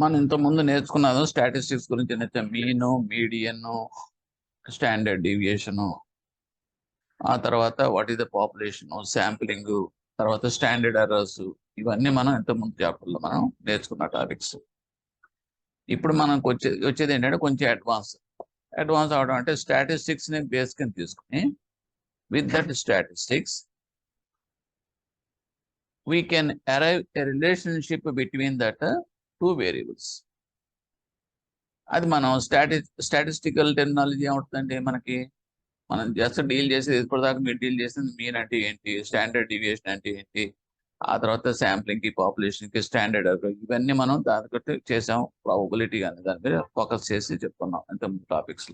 మనం ఇంతకుముందు నేర్చుకున్నాను స్టాటిస్టిక్స్ గురించి అయితే మీన్, మీడియన్, స్టాండర్డ్ డీవియేషన్, ఆ తర్వాత what is the population, sampling, తర్వాత స్టాండర్డ్ ఎర్రర్స్, ఇవన్నీ మనం ఇంతకుముందు చాప్టర్లో మనం నేర్చుకున్న టాపిక్స్. ఇప్పుడు మనకు వచ్చేది ఏంటంటే కొంచెం అడ్వాన్స్ అవడం అంటే స్టాటిస్టిక్స్ ని బేస్ కింద తీసుకుని with that statistics we can arrive a relationship between that two variables. అది మనం స్టాటిస్టికల్ టెర్మినాలజీ ఏమవుతుందంటే మనం జస్ట్ డీల్ చేసేది ఇప్పటిదాకా మీరు డీల్ చేసింది మీన్ అంటే ఏంటి, స్టాండర్డ్ డీవియేషన్ అంటే ఏంటి, ఆ తర్వాత శాంప్లింగ్ కి, పాపులేషన్ కి, స్టాండర్డ్ ఇవన్నీ మనం దానికట్టు చేసాం. ప్రాబబిలిటీ అనే దాని మీద ఫోకస్ చేసి చెప్పుకున్నాం ఇంత టాపిక్స్.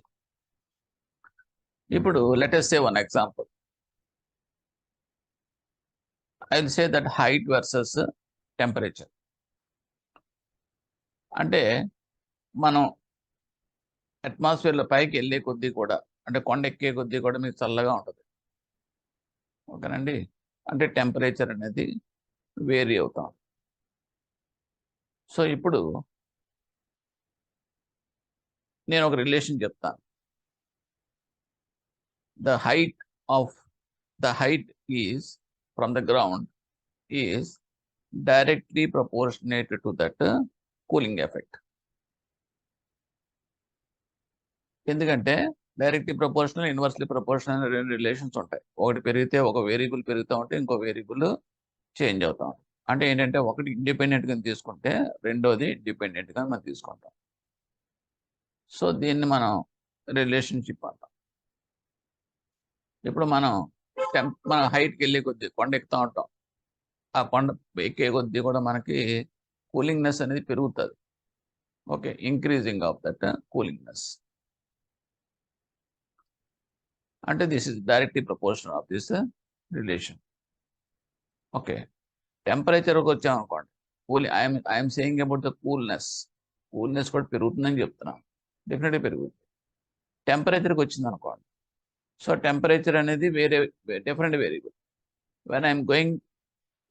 ఇప్పుడు let us say one example. I will say that height versus temperature. అంటే మనం అట్మాస్ఫియర్లో పైకి వెళ్ళే కొద్దీ కూడా, అంటే కొండ ఎక్కే కొద్దీ కూడా మీకు చల్లగా ఉంటుంది, ఓకేనండి. అంటే టెంపరేచర్ అనేది వేరీ అవుతాం. సో ఇప్పుడు నేను ఒక రిలేషన్ చెప్తాను. The height is from the ground is directly proportionate to that cooling effect. ఎందుకంటే డైరెక్ట్లీ ప్రపోర్షనల్, ఇన్వర్స్లీ ప్రపోర్షనల్ అనే రెండు రిలేషన్స్ ఉంటాయి. ఒకటి పెరిగితే ఒక వేరియబుల్ పెరుగుతూ ఉంటే ఇంకో వేరియబుల్ చేంజ్ అవుతా ఉంటుంది. అంటే ఏంటంటే ఒకటి ఇండిపెండెంట్ గా తీసుకుంటే రెండోది డిపెండెంట్ గా మనం తీసుకుంటాం. సో దీన్ని మనం రిలేషన్షిప్ అంటాం. ఇప్పుడు మనం హైట్కి వెళ్ళే కొద్దీ కొండ ఎక్కుతూ ఉంటాం. ఆ కొండ ఎక్కే కొద్దీ కూడా మనకి కూలింగ్నెస్ అనేది పెరుగుతుంది. Okay, increasing of that coolingness. అంటే this is directly proportional of this relation. Okay, టెంపరేచర్కి వచ్చాం అనుకోండి, I'm saying about the coolness కూడా పెరుగుతుందని చెప్తున్నాం. డెఫినెట్గా పెరుగుతుంది. టెంపరేచర్కి వచ్చింది అనుకోండి, సో టెంపరేచర్ అనేది different variable. When I'm going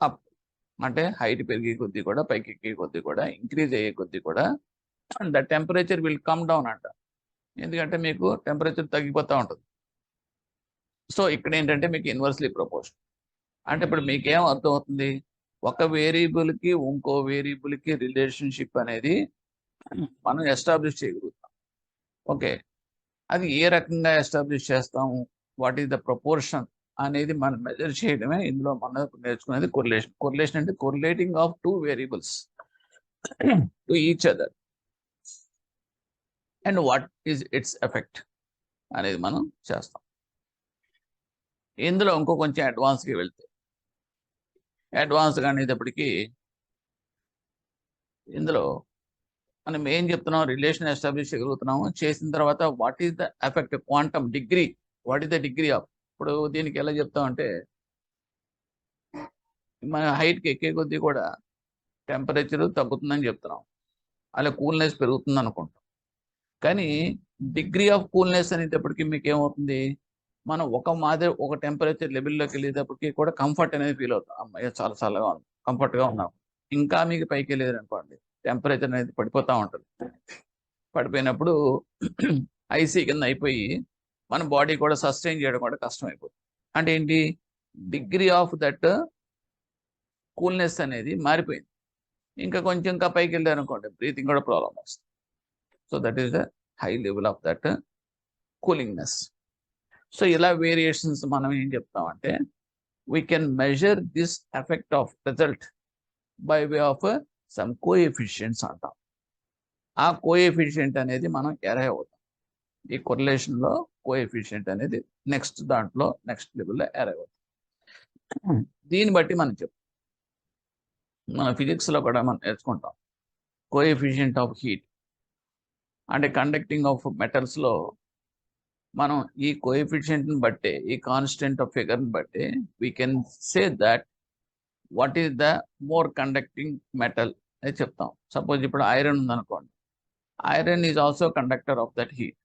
up అంటే హైట్ పెరిగే కొద్దీ కూడా, పైకి ఎక్కే కొద్దీ కూడా, ఇంక్రీజ్ అయ్యే కొద్దీ కూడా the temperature will come down అంట. ఎందుకంటే మీకు టెంపరేచర్ తగ్గిపోతూ ఉంటుంది. సో ఇక్కడ ఏంటంటే మీకు ఇన్వర్స్లీ ప్రపోర్షన్. అంటే ఇప్పుడు మీకేం అర్థం అవుతుంది, ఒక వేరియబుల్కి ఇంకో వేరియబుల్కి రిలేషన్షిప్ అనేది మనం ఎస్టాబ్లిష్ చేయగలుగుతాం. ఓకే, అది ఏ రకంగా ఎస్టాబ్లిష్ చేస్తాము, వాట్ ఈస్ ద ప్రపోర్షన్ అనేది మనం మెజర్ చేయడమే ఇందులో మనం నేర్చుకునేది కొరిలేషన్ అంటే correlating of two variables to each other and what is its effect అనేది మనం చేస్తాం. ఇందులో ఇంకో కొంచెం అడ్వాన్స్కి వెళ్తే, అడ్వాన్స్గా అనేటప్పటికీ ఇందులో మనం ఏం చెప్తున్నాం, రిలేషన్ ఎస్టాబ్లిష్ చేయగలుగుతున్నాము. చేసిన తర్వాత what is the effect, quantum degree, what is the degree of. ఇప్పుడు దీనికి ఎలా చెప్తామంటే, మన హైట్కి ఎక్కే కొద్దీ కూడా టెంపరేచర్ తగ్గుతుందని చెప్తున్నాం, అలా కూల్నెస్ పెరుగుతుంది అనుకుంటాం. కానీ డిగ్రీ ఆఫ్ కూల్నెస్ అనేటప్పటికీ మీకు ఏమవుతుంది, మనం ఒక టెంపరేచర్ లెవెల్లోకి వెళ్ళేటప్పటికి కూడా కంఫర్ట్ అనేది ఫీల్ అవుతాం. అమ్మాయి చాలా చల్లగా ఉంది, కంఫర్ట్గా ఉన్నాం. ఇంకా మీకు పైకి వెళ్ళేది అనుకోండి, టెంపరేచర్ అనేది పడిపోతూ ఉంటుంది. పడిపోయినప్పుడు ఐసీ కింద అయిపోయి మన బాడీ కూడా సస్టైన్ చేయడం కూడా కష్టం అయిపోతుంది. అంటే ఏంటి, డిగ్రీ ఆఫ్ దట్ కూల్నెస్ అనేది మారిపోయింది. ఇంకా పైకి వెళ్ళారు అనుకోండి, బ్రీతింగ్ కూడా ప్రాబ్లం వస్తుంది. So that is the high level of that coolingness. So ఇలా వేరియేషన్స్ మనం ఏం చెప్తామంటే, we can measure this effect of result by way of some coefficients అంటాం. ఆ కోఎఫిషియెంట్ అనేది మనం ఎరైవ్ అవుతాం. ఈ కొరిలేషన్లో కోఎఫిషియెంట్ అనేది నెక్స్ట్ లెవెల్లో ఎరైవ్ అవుతాం. దీన్ని బట్టి మనం చెప్తాం, మన ఫిజిక్స్లో కూడా మనం నేర్చుకుంటాం కోఎఫిషియెంట్ ఆఫ్ హీట్. అంటే కండక్టింగ్ ఆఫ్ మెటల్స్లో మనం ఈ కోఎఫిషియెంట్ని బట్టే, ఈ కాన్స్టెంట్ ఆఫ్ ఫిగర్ని బట్టే we can say that what is the more conducting metal అని చెప్తాం. సపోజ్ ఇప్పుడు ఐరన్ ఉందనుకోండి, iron is also conductor of that heat.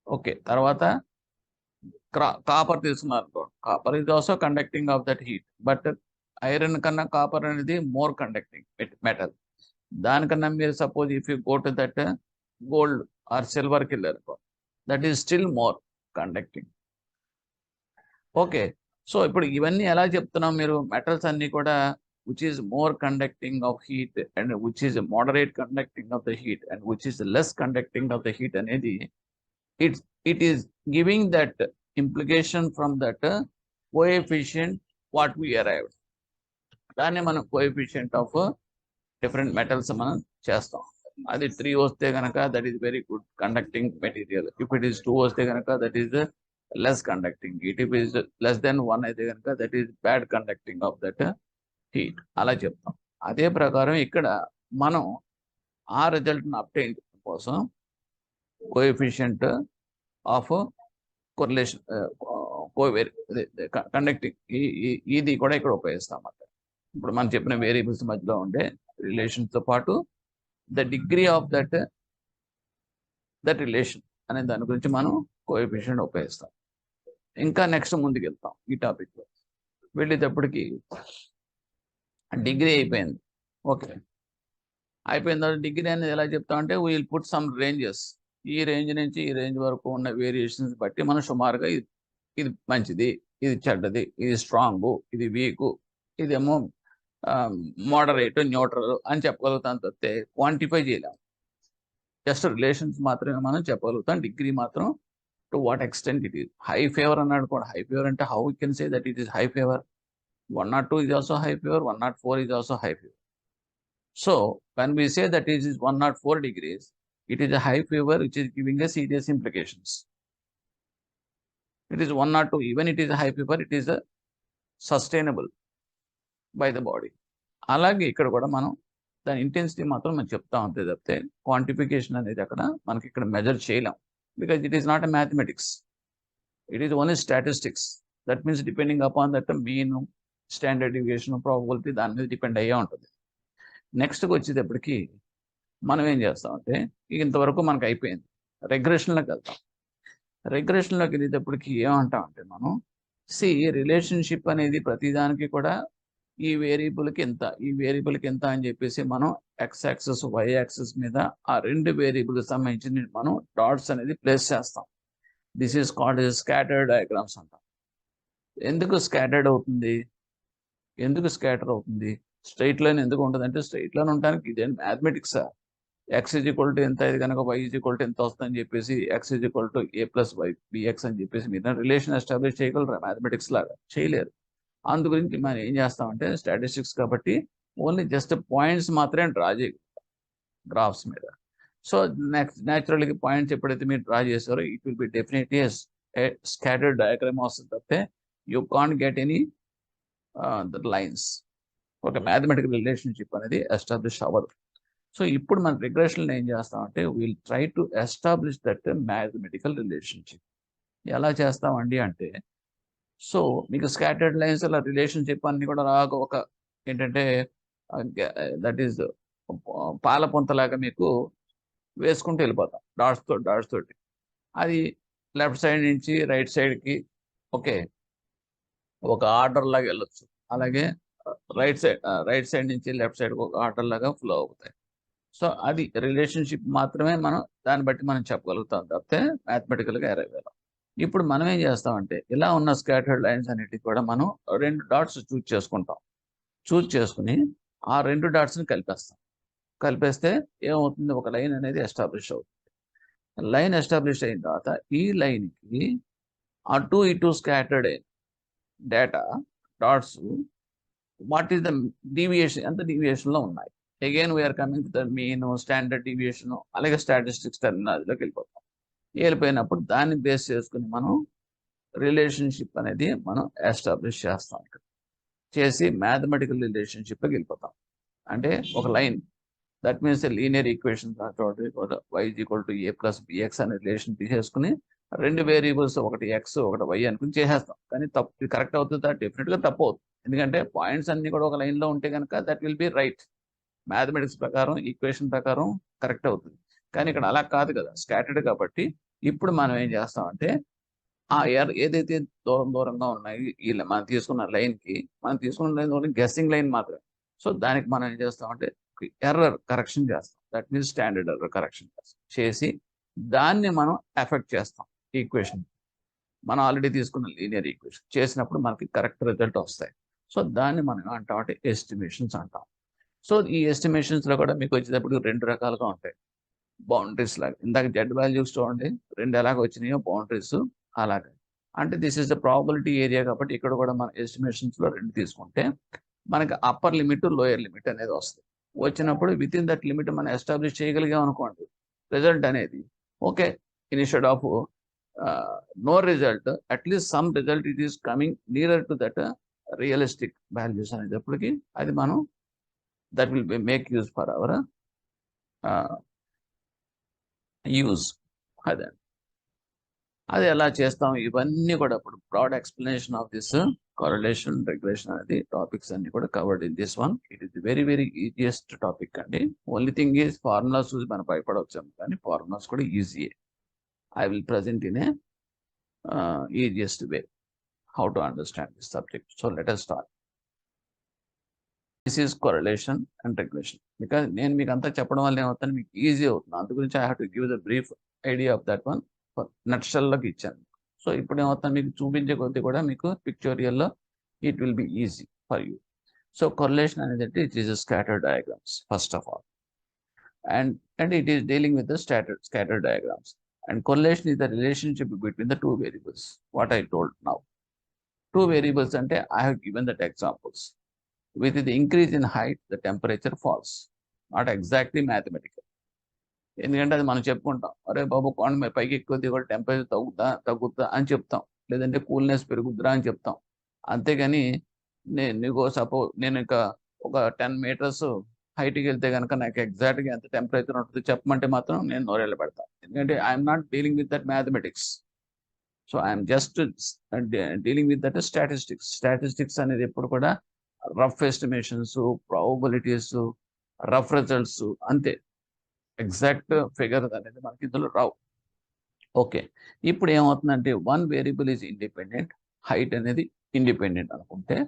Okay, తర్వాత కాపర్ తీసుకున్నారు అనుకోండి, copper is also conducting of that heat, but iron కన్నా copper అనేది more conducting metal. దానికన్నా మీరు suppose if you go to that gold or సిల్వర్కి వెళ్ళారు, that is still more conducting. Okay, so ఇప్పుడు ఇవన్నీ ఎలా చెప్తున్నాం, మీరు మెటల్స్ అన్ని కూడా which is more conducting of heat and which is moderate conducting of the heat and which is less conducting of the heat అనేది it is giving that implication from that coefficient what we arrived. దాన్ని మనం coefficient of different metals మనం చేస్తాం. అది 3 వస్తే కనుక that is very good conducting material. If it is 2 వస్తే కనుక that is less conducting. It is less than 1 అయితే కనుక that is bad conducting of that heat. అలా చెప్తాం. అదే ప్రకారం ఇక్కడ మనం ఆ రిజల్ట్ని అప్టైన్ కోసం కోఎఫిషియంట్ ఆఫ్ కొరిలేషన్ కండక్టింగ్ ఇది కూడా ఇక్కడ ఉపయోగిస్తాం అన్నమాట. ఇప్పుడు మనం చెప్పిన వేరియబుల్స్ మధ్యలో ఉండే రిలేషన్తో పాటు the degree of that relation అనే దాని గురించి మనం కోఎఫిషియంట్ ఉపయోగిస్తాం. ఇంకా నెక్స్ట్ ముందుకు వెళ్తాం ఈ టాపిక్లో. వెళ్ళేటప్పటికి డిగ్రీ అయిపోయింది. ఓకే, అయిపోయిన తర్వాత డిగ్రీ అనేది ఎలా చెప్తామంటే విల్ పుట్ సమ్ రేంజెస్. ఈ రేంజ్ నుంచి ఈ రేంజ్ వరకు ఉన్న వేరియేషన్స్ బట్టి మనం సుమారుగా ఇది మంచిది, ఇది చెడ్డది, ఇది స్ట్రాంగ్, ఇది వీక్, ఇదేమో మోడరేట్, న్యూట్రల్ అని చెప్పగలుగుతాం తప్పితే క్వాంటిఫై చేయలేము. జస్ట్ రిలేషన్స్ మాత్రమే మనం చెప్పగలుగుతాం. డిగ్రీ మాత్రం to what extent it is. High favour అన్నాడు కూడా. హై ఫేవర్ అంటే how you can say that it is high favour? 102 is also high fever, 104 is also high fever. So when we say that it is 104 degrees, it is a high fever which is giving us serious implications. It is 102, even it is a high fever, it is a sustainable by the body. అలాగే ఇక్కడ కూడా మనం దాని intensity మాత్రం మనం చెప్తా ఉంటే తప్పితే క్వాంటిఫికేషన్ అనేది అక్కడ మనకి ఇక్కడ మెజర్ చేయలేం. Because it is not a mathematics, it is only statistics. That means depending upon that mean, standard deviation, probability దాని మీద డిపెండ్ అయ్యే ఉంటుంది. నెక్స్ట్కి వచ్చేటప్పటికి మనం ఏం చేస్తామంటే ఇంతవరకు మనకు అయిపోయింది. రెగ్రెషన్లోకి వెళ్తాం. రెగ్రెషన్లోకి వెళ్ళేటప్పటికి ఏమంటామంటే మనం రిలేషన్షిప్ అనేది ప్రతిదానికి కూడా ఈ వేరియబుల్కి ఎంత, ఈ వేరియబుల్కి ఎంత అని చెప్పేసి మనం ఎక్స్ యాక్సిస్, వై యాక్సిస్ మీద ఆ రెండు వేరియబుల్కి సంబంధించి మనం డాట్స్ అనేది ప్లేస్ చేస్తాం. This is called scattered diagrams అంటాం. ఎందుకు స్కాటర్డ్ అవుతుంది, ఎందుకు స్కాటర్ అవుతుంది? స్ట్రైట్ లైన్ ఎందుకు ఉంటుంది అంటే స్ట్రైట్ లైన్ ఉండడానికి ఇదే మ్యాథమెటిక్సా? ఎక్స్ ఈజ్ ఈక్వల్ టు ఎంత, ఇది కనుక వై ఈజ్ ఈక్వల్ టు ఎంత వస్తుందని చెప్పేసి X is equal to A plus Y B X అని చెప్పేసి మీరు రిలేషన్ ఎస్టాబ్లిష్ చేయగలరా? మ్యాథమెటిక్స్ లాగా చేయలేరు. అందు గురించి మనం ఏం చేస్తామంటే స్టాటిస్టిక్స్ కాబట్టి ఓన్లీ జస్ట్ పాయింట్స్ మాత్రమే డ్రా చేయగలుగుతాం గ్రాఫ్స్ మీద. సో న్యాచురల్గా పాయింట్స్ ఎప్పుడైతే మీరు డ్రా చేస్తారో it will be definitely scattered diagram వస్తుంది తప్పితే you can't get any lines. ఒక మ్యాథమెటికల్ రిలేషన్షిప్ అనేది ఎస్టాబ్లిష్ అవ్వదు. సో ఇప్పుడు మన రిగ్రెషన్లో ఏం చేస్తామంటే will try to establish that mathematical relationship. ఎలా చేస్తామండి అంటే, సో మీకు స్కాటర్డ్ లైన్స్ అలా రిలేషన్షిప్ అన్ని కూడా రాక ఒక ఏంటంటే దట్ ఈస్ పాల పొంతలాగా మీకు వేసుకుంటూ వెళ్ళిపోతాం డాట్స్ తోటి. అది లెఫ్ట్ సైడ్ నుంచి రైట్ సైడ్కి ఓకే ఒక ఆర్డర్ లాగా వెళ్ళొచ్చు. అలాగే రైట్ సైడ్ నుంచి లెఫ్ట్ సైడ్ ఒక ఆర్డర్ లాగా ఫ్లో అవుతాయి. సో అది రిలేషన్షిప్ మాత్రమే మనం దాన్ని బట్టి మనం చెప్పగలుగుతాం తప్పితే మ్యాథమెటికల్గా అరైవ్ అవ్వం. ఇప్పుడు మనం ఏం చేస్తామంటే ఇలా ఉన్న స్కాటర్డ్ లైన్స్ అన్నిటికి కూడా మనం 2 డాట్స్ చూజ్ చేసుకుంటాం. చూజ్ చేసుకుని ఆ 2 డాట్స్ని కలిపేస్తాం. కలిపేస్తే ఏమవుతుంది, ఒక లైన్ అనేది ఎస్టాబ్లిష్ అవుతుంది. లైన్ ఎస్టాబ్లిష్ అయిన తర్వాత ఈ లైన్కి అటు ఇటు స్కాటర్డ్ అయిన data dots what is the deviation, ఎంత డీవియేషన్లో ఉన్నాయి. Again we are coming to the mean, standard deviation, అలాగే స్టాటిస్టిక్స్ టెర్మినాలజీలోకి వెళ్ళిపోతాం. వెళ్ళిపోయినప్పుడు దాన్ని బేస్ చేసుకుని మనం రిలేషన్షిప్ అనేది మనం ఎస్టాబ్లిష్ చేస్తాం. ఇక్కడ చేసి మ్యాథమెటికల్ రిలేషన్షిప్కి వెళ్ళిపోతాం. అంటే ఒక line that means linear equation Y is equal to A plus B X అనే రిలేషన్ తీసేసుకుని 2 వేరియబుల్స్ ఒకటి ఎక్స్ ఒకటి వై అనుకుని చేసేస్తాం. కానీ తప్పు కరెక్ట్ అవుతుందా? డెఫినెట్గా తప్పు అవుతుంది. ఎందుకంటే పాయింట్స్ అన్ని కూడా ఒక లైన్లో ఉంటే కనుక that will B right. Mathematics ప్రకారం ఈక్వేషన్ ప్రకారం కరెక్ట్ అవుతుంది. కానీ ఇక్కడ అలా కాదు కదా, స్కాటర్డ్ కాబట్టి. ఇప్పుడు మనం ఏం చేస్తామంటే ఆ ఏదైతే దూరంగా ఉన్నాయి ఈ మనం తీసుకున్న లైన్ ఓన్లీ గెస్సింగ్ లైన్ మాత్రమే. సో దానికి మనం ఏం చేస్తామంటే ఎర్రర్ కరెక్షన్ చేస్తాం. That means standard error correction చేసి దాన్ని మనం ఎఫెక్ట్ చేస్తాం ఈక్వేషన్. మనం ఆల్రెడీ తీసుకున్న లీనియర్ ఈక్వేషన్ చేసినప్పుడు మనకి కరెక్ట్ రిజల్ట్ వస్తాయి. సో దాన్ని మనం అంటాం అంటే ఎస్టిమేషన్స్ అంటాం. సో ఈ ఎస్టిమేషన్స్లో కూడా మీకు వచ్చేటప్పుడు 2 రకాలుగా ఉంటాయి. బౌండరీస్ లాగా ఇందాక జెడ్ వాల్యూస్ చూడండి 2 ఎలాగ వచ్చినాయో బౌండరీస్ అలాగే. అంటే this is the probability area కాబట్టి ఇక్కడ కూడా మన ఎస్టిమేషన్స్లో 2 తీసుకుంటే మనకి అప్పర్ లిమిట్ లోయర్ లిమిట్ అనేది వస్తుంది. వచ్చినప్పుడు విత్ ఇన్ దట్ లిమిట్ మనం ఎస్టాబ్లిష్ చేయగలిగాం అనుకోండి రిజల్ట్ అనేది okay. Instead of no result, at least some result it is coming nearer to that realistic values అనేటప్పటికి అది మనం that will make use for our use. అది ఎలా చేస్తాం ఇవన్నీ కూడా ఇప్పుడు broad explanation of this correlation regression అనేది టాపిక్స్ అన్ని కూడా covered in this one. It is very very easiest topic అండి. ఓన్లీ థింగ్ ఈజ్ ఫార్ములాస్ చూసి మనం భయపడవచ్చాము కానీ ఫార్ములాస్ కూడా ఈజీయే. I will present in a easiest way how to understand this subject. So let us start. This is correlation and regression. Because నేను మీకు అంతా చెప్పడం వల్ల ఏమవుతుంది మీకు ఈజీ అవుతుంది. అందు గురించి I have to give the brief idea of that one. నట్షల్లోకి ఇచ్చాను. సో ఇప్పుడు ఏమవుతుంది మీకు చూపించే కొద్ది కూడా మీకు పిక్చోరియల్లో it will be easy for you. So correlation అనేది it is a scattered diagrams first of all. And it is dealing with the scattered diagrams. And correlation is the relationship between the 2 variables. What I told now. 2 variables ante I have given that examples. With the increase in height, the temperature falls. Not exactly mathematical. ఎందుకంటే అది మనం చెప్పుకుంటాం అరే బాబు కొండ మీద పైకి ఎక్కువ దిగుబడి టెంపరేచర్ తగ్గుతా అని చెప్తాం. లేదంటే కూల్నెస్ పెరుగుద్దా అని చెప్తాం. అంతేగాని నేను ఇంకా ఒక 10 meters హైట్కి వెళ్తే కనుక నాకు ఎగ్జాక్ట్గా ఎంత టెంపరేచర్ ఉంటుంది చెప్పమంటే మాత్రం నేను నోరేళ్ళు పెడతాను. ఎందుకంటే I'm not dealing with that mathematics. So I'm just dealing with that statistics. Statistics అనేది ఎప్పుడు కూడా rough estimations, probabilities, rough results అంతే. ఎగ్జాక్ట్ ఫిగర్ అనేది మనకి ఇందులో రావు. ఓకే, ఇప్పుడు ఏమవుతుందంటే 1 వేరియబుల్ ఈజ్ ఇండిపెండెంట్, హైట్ అనేది ఇండిపెండెంట్ అనుకుంటే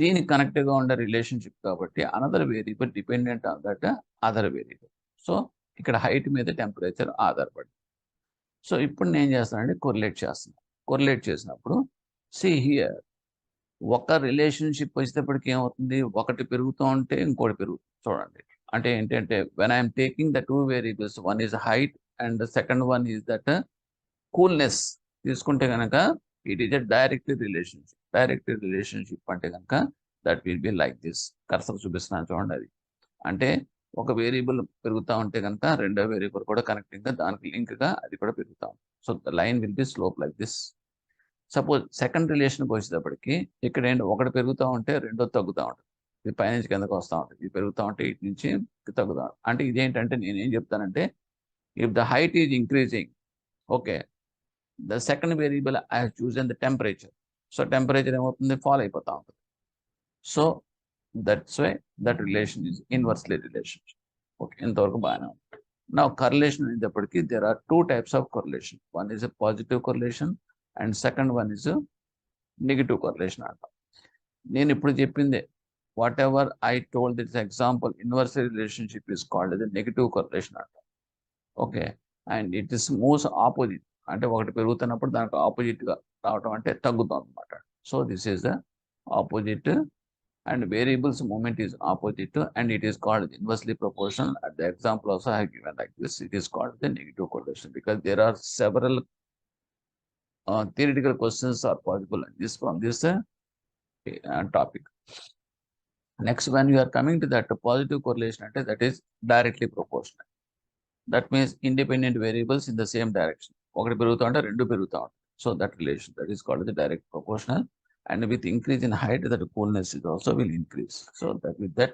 దీనికి కనెక్ట్గా ఉండే రిలేషన్షిప్ కాబట్టి another variable dependent on that other variable. So ఇక్కడ హైట్ మీద టెంపరేచర్ ఆధారపడి. సో ఇప్పుడు నేను చేస్తానంటే కొరిలేట్ చేస్తున్నాను. కొరిలేట్ చేసినప్పుడు సి హియర్ ఒక రిలేషన్షిప్ వచ్చేటప్పటికి ఏమవుతుంది ఒకటి పెరుగుతూ ఉంటే ఇంకోటి పెరుగుతుంది. చూడండి అంటే ఏంటంటే when I'm taking the 2 variables one is height and the second one is that coolness తీసుకుంటే కనుక it is a direct relationship. Direct relationship అంటే కనుక that will be like this. Cursor చూపిస్తున్నాను చూడండి. అది అంటే ఒక వేరియబుల్ పెరుగుతూ ఉంటే కనుక రెండో వేరియబుల్ కూడా కనెక్టింగ్గా దానికి లింక్గా అది కూడా పెరుగుతూ ఉంటుంది. So the line will be slope like this. Suppose second రిలేషన్కి వచ్చేటప్పటికి ఇక్కడ ఏంటి ఒకటి పెరుగుతూ ఉంటే రెండో తగ్గుతూ ఉంటుంది. ఇది పైనుంచి కిందకు వస్తూ ఉంటుంది. ఇది పెరుగుతూ ఉంటే ఇటు నుంచి తగ్గుతూ ఉంటుంది. అంటే ఇదేంటంటే నేనేం చెప్తానంటే if the height is increasing okay the second variable I have chosen the temperature. So temperature ఏమవుతుంది ఫాల్ అయిపోతూ ఉంటుంది. So that's why that relation is inversely relationship. Okay, ఇంతవరకు బాగానే ఉంది. నా కర్లేషన్ అనేటప్పటికీ there are 2 types of correlation. One is a positive correlation and second one is a negative correlation అంటాం. నేను ఇప్పుడు చెప్పిందే what ever I told this example inverse relationship is called as a negative correlation అంటాం. Okay, and it is moves opposite. అంటే ఒకటి పెరుగుతున్నప్పుడు దానికి ఆపోజిట్గా రావటం అంటే తగ్గుతాం అనమాట. So this is the opposite and variables movement is opposite and it is called inversely proportional. At the example also I have given like this. It is called the negative correlation because there are several theoretical questions are possible from this topic. Next, when you are coming to that positive correlation, that is directly proportional. That means independent variables in the same direction. ఒకటి పెరుగుతూ ఉంటే రెండు పెరుగుతూ ఉంటాయి. So that relation that is called the direct proportional. And with increase in height, that coolness is also will increase. So that with that,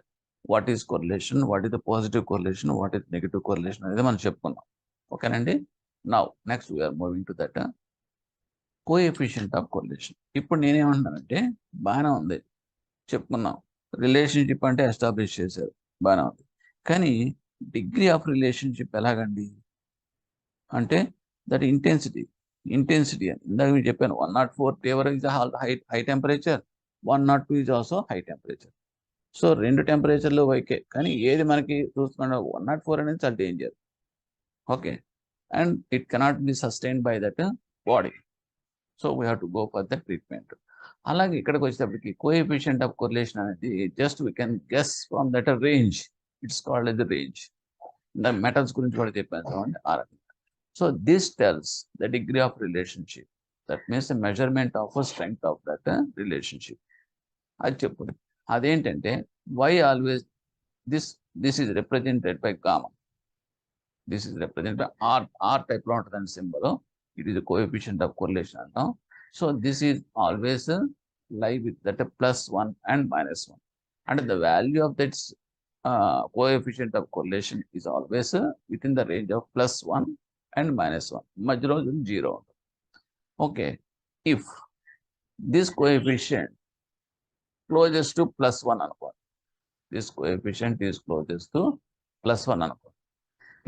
what is correlation? What is the positive correlation? What is negative correlation? అనేది మనం చెప్పుకున్నాం. ఓకేనండి. Now next we are moving to that coefficient of correlation. ఇప్పుడు నేనేమంటున్నానంటే బాగానే ఉంది చెప్పుకున్నాం. Relationship అంటే ఎస్టాబ్లిష్ చేశారు బాగానే ఉంది. కానీ డిగ్రీ ఆఫ్ రిలేషన్షిప్ ఎలాగండి అంటే దట్ ఇంటెన్సిటీ అని ఇందాక మీరు చెప్పాను. 104 is high temperature, 102 is also high temperature. So 2 టెంపరేచర్లు ఓకే. కానీ ఏది మనకి చూసుకున్న 104 అనేది చాలా danger. Okay. And it cannot be sustained by that body. So we have to go for the treatment. అలాగే ఇక్కడికి వచ్చేటప్పటికి కోఎఫిషియంట్ ఆఫ్ కొరిలేషన్ అనేది just we can guess from that range. It's called as the range. Metals గురించి కూడా చెప్పాను చూడండి ఆ రకంగా. So this tells the degree of relationship. That means the measurement of strength of that relationship. అది చెప్పు. అదేంటంటే why always this is represented by gamma. This is represented by R type లో ఉంటుందండి symbol. It is coefficient of correlation అంటాం. So this is always lie with that +1 and -1. And the value of that coefficient of correlation is always within the range of +1 and -1. మధ్యలో 0. Okay. If this coefficient closes to +1 అనుకోండి. This coefficient is closest to +1 అనుకోండి.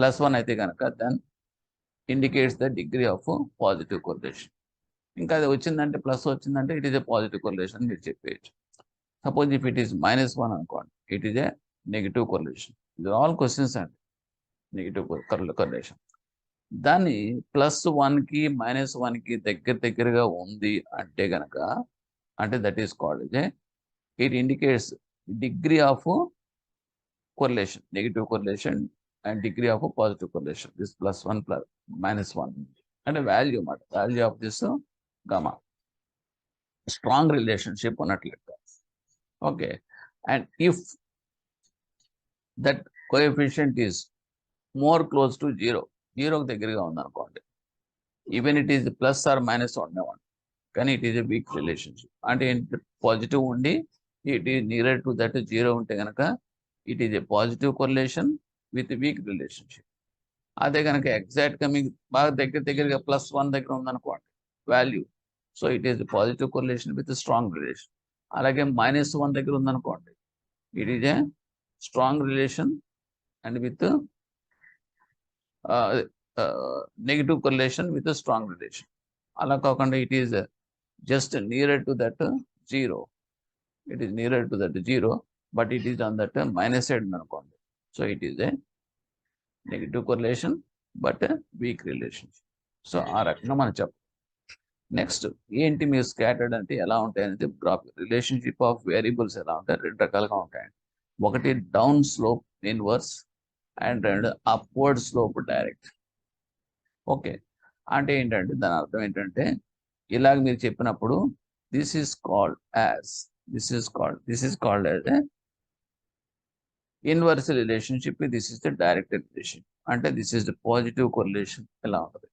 +1 అయితే కనుక then indicates the degree of positive correlation. ఇంకా అది వచ్చిందంటే plus వచ్చిందంటే it is a positive correlation మీరు చెప్పేయచ్చు. సపోజ్ ఇఫ్ ఇట్ ఈస్ -1 అనుకోండి, it is a negative correlation. ఇది ఆల్ క్వశ్చన్స్ అండి, నెగిటివ్ కొరిలేషన్. దాన్ని +1కి -1కి దగ్గరగా ఉంది అంటే కనుక, అంటే that is called it indicates degree of correlation, negative correlation and degree of positive correlation. This +1 -1 అంటే వాల్యూ అన్నమాట, value of this gamma. Strong relationship ఉన్నట్లయితే. Okay. And if that coefficient is more close to 0కి దగ్గరగా ఉందనుకోండి, even it is plus or minus ఉండేవాడి, కానీ it is a weak relationship. అంటే positive ఉండి it is near to that 0 ఉంటే కనుక it is a positive correlation with weak relationship. అదే కనుక ఎగ్జాక్ట్గా మీకు బాగా దగ్గరగా +1 దగ్గర ఉందనుకోండి value, so it is positive correlation with strong relation. అలాగే -1 దగ్గర ఉందనుకోండి, it is a strong relation and with negative correlation with strong relation. అలా కాకుండా it is just near to that 0. It is near to that 0 but it is on that minus side ఉందనుకోండి, so it is a negative correlation but weak relationship. So ఆ రకంగా మనం చెప్పాలి. Next ఏంటి మీరు scattered అంటే ఎలా ఉంటాయనేది గ్రాఫ్. రిలేషన్షిప్ ఆఫ్ వేరియబుల్స్ ఎలా ఉంటాయి, 2 రకాలుగా ఉంటాయండి. ఒకటి down slope inverse and 2 upward slope direct. Okay. అంటే ఏంటంటే దాని అర్థం ఏంటంటే ఇలాగ మీరు చెప్పినప్పుడు this is called as inverse relationship, this is the direct relation. అంటే this is the positive correlation. ఎలా ఉంటుంది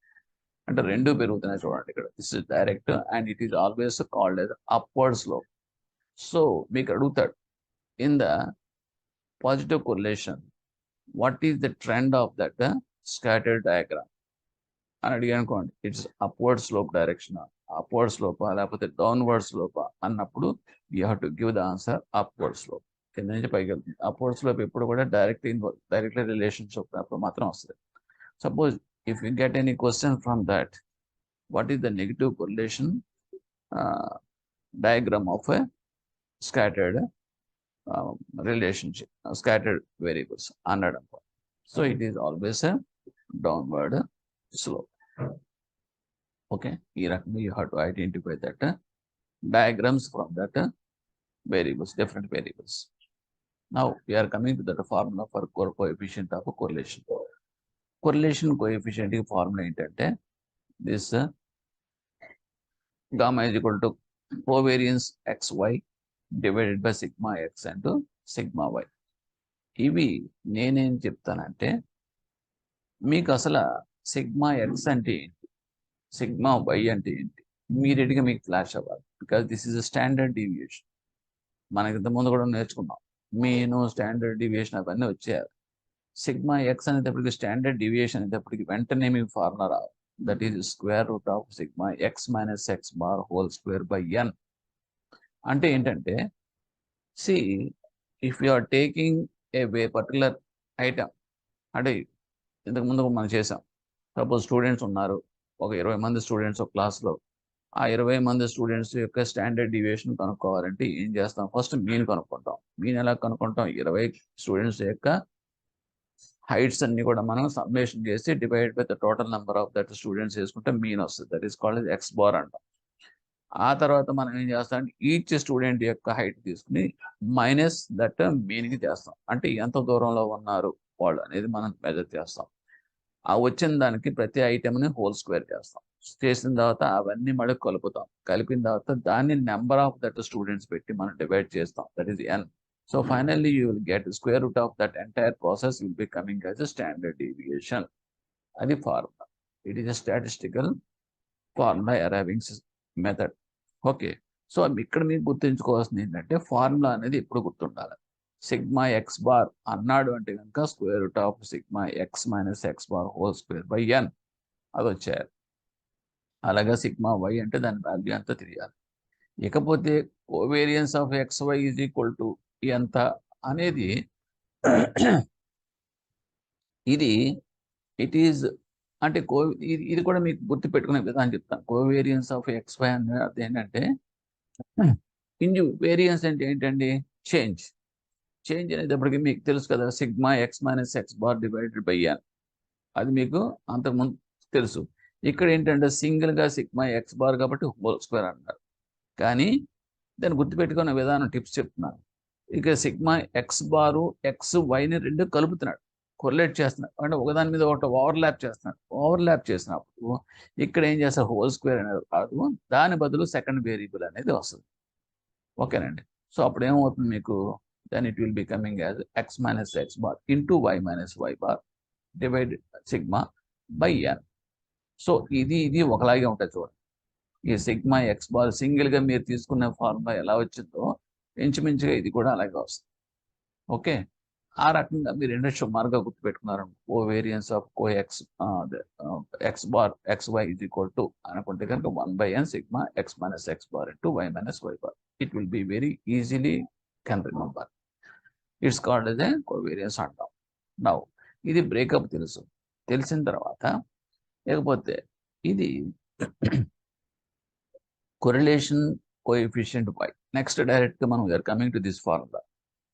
అంటే 2 పెరుగుతున్నాయి చూడండి ఇక్కడ. This is direct and it is always called as upward slope. So మీకు అడుగుతాడు in the positive correlation what is the trend of that scattered diagram అని అడిగాను అనుకోండి, it's upward slope direction, upward స్లోపా లేకపోతే డౌన్వర్డ్ స్లోపా అన్నప్పుడు you have to give the answer upward slope. కింద నుంచి పైకి వెళ్తుంది. అప్వర్డ్ స్లోప్ ఎప్పుడు కూడా డైరెక్ట్లీ రిలేషన్షిప్ మాత్రం వస్తుంది. Suppose if you get any question from that, what is the negative correlation diagram of a scattered relationship, scattered variables అన్నాడు. So it is always a downward slope. Okay, ఈ రకంగా you have to identify that diagrams from that variables, different variables. Now we are coming to that formula for coefficient of correlation. Correlation coefficient formula ఏంటంటే this gamma is equal to covariance XY divided by sigma X and sigma Y. ఇవి నేనేం చెప్తానంటే మీకు అసలు sigma X అంటే ఏంటి, sigma Y అంటే ఏంటి ఇమీడియట్గా మీకు ఫ్లాష్ అవ్వాలి. Because this is a standard deviation. మనకి ఇంతకుముందు కూడా నేర్చుకున్నాం, మీను స్టాండర్డ్ డీవియేషన్ అవన్నీ వచ్చేయాలి. సిగ్మా X అనేటప్పటికి స్టాండర్డ్ డీవియేషన్ అనేటప్పటికి వెంటనే మీకు ఫార్ములా రావాలి. That is square root of sigma X minus X bar whole square by n. అంటే ఏంటంటే see if you are taking a particular item, అంటే ఇంతకుముందు మనం చేసాం. సపోజ్ స్టూడెంట్స్ ఉన్నారు, ఒక 20 మంది స్టూడెంట్స్ ఒక క్లాస్లో ఆ 20 మంది స్టూడెంట్స్ యొక్క స్టాండర్డ్ డివియేషన్ కనుక్కోవాలంటే ఏం చేస్తాం? First mean కనుక్కుంటాం. మీన్ ఎలా కనుక్కుంటాం? 20 స్టూడెంట్స్ యొక్క హైట్స్ అన్ని కూడా మనం సమ్మేషన్ చేసి divide by the total number of that students వేసుకుంటే మీన్ వస్తుంది. That is called X bar అంటాం. ఆ తర్వాత మనం ఏం చేస్తాం? ఈచ్ స్టూడెంట్ యొక్క హైట్ తీసుకుని మైనస్ దట్ మీన్కి చేస్తాం. అంటే ఎంత దూరంలో ఉన్నారు వాళ్ళు అనేది మనం మెజర్ చేస్తాం. ఆ వచ్చిన దానికి ప్రతి ఐటెంని హోల్ స్క్వేర్ చేస్తాం. చేసిన తర్వాత అవన్నీ మళ్ళీ కలుపుతాం. కలిపిన తర్వాత దాన్ని నెంబర్ ఆఫ్ దట్ స్టూడెంట్స్ పెట్టి మనం డివైడ్ చేస్తాం. That is N. So finally you will get square root of that entire process will be coming as a standard deviation. అది formula. It is a statistical formula arriving method. Okay. So ఇక్కడ మీకు గుర్తుంచుకోవాల్సింది ఏంటంటే formula అనేది ఎప్పుడు గుర్తుండాలి. Sigma X bar అన్నాడు అంటే కనుక square root of sigma X minus X bar whole square by N అది వచ్చేయాలి. అలాగే సిగ్మా వై అంటే దాని వాల్యూ ఎంత తెలియాలి. ఇకపోతే covariance of X Y is equal to ఎంత అనేది ఇది ఇట్ ఈజ్ అంటే ఇది కూడా మీకు గుర్తు పెట్టుకునే విధానం చెప్తాను. కోవేరియన్స్ ఆఫ్ ఎక్స్ వై అనేది అదేంటంటే వేరియన్స్ అంటే ఏంటండి? చేంజ్. చేంజ్ అనేటప్పటికి మీకు తెలుసు కదా, sigma X minus X bar divided by N. అది మీకు అంతకుముందు తెలుసు. ఇక్కడ ఏంటంటే సింగిల్గా సిగ్మా ఎక్స్ బార్ కాబట్టి హోల్ స్క్వేర్ అంటారు. కానీ దాన్ని గుర్తుపెట్టుకునే విధానం టిప్స్ చెప్తున్నాను. ఇక సిగ్మా ఎక్స్ బారు ఎక్స్ వైని రెండు కలుపుతున్నాడు, కొరిలేట్ చేస్తున్నాడు. అంటే ఒకదాని మీద ఒకటి ఓవర్లాప్ చేస్తున్నాడు. ఓవర్లాప్ చేసినప్పుడు ఇక్కడ ఏం చేస్తారు? హోల్ స్క్వేర్ అనేది కాదు, దాని బదులు సెకండ్ వేరియబుల్ అనేది వస్తుంది. ఓకేనండి. సో అప్పుడు ఏమవుతుంది మీకు? then it will be coming as x minus x bar into y minus y bar divided sigma by n. So ఇది ఒకలాగే ఉంటుంది చూడండి. ఈ సిగ్మా ఎక్స్ బార్ సింగిల్గా మీరు తీసుకున్న ఫార్ములా ఎలా వచ్చిందో ఇంచుమించుగా ఇది కూడా అలాగే వస్తుంది. ఓకే. ఆ రకంగా మీరు ఏంటంటే సుమారుగా గుర్తుపెట్టుకున్నారు. Covariance of co X X bar X Y is equal to అనుకుంటే కనుక 1/n sigma X minus X bar into Y minus Y bar. It will be very easily can remember. It's called as a covariance అంటాం. Now ఇది breakup తెలుసు. తెలిసిన తర్వాత లేకపోతే ఇది correlation coefficient by. Next డైరెక్ట్గా మనం we are coming to this formula.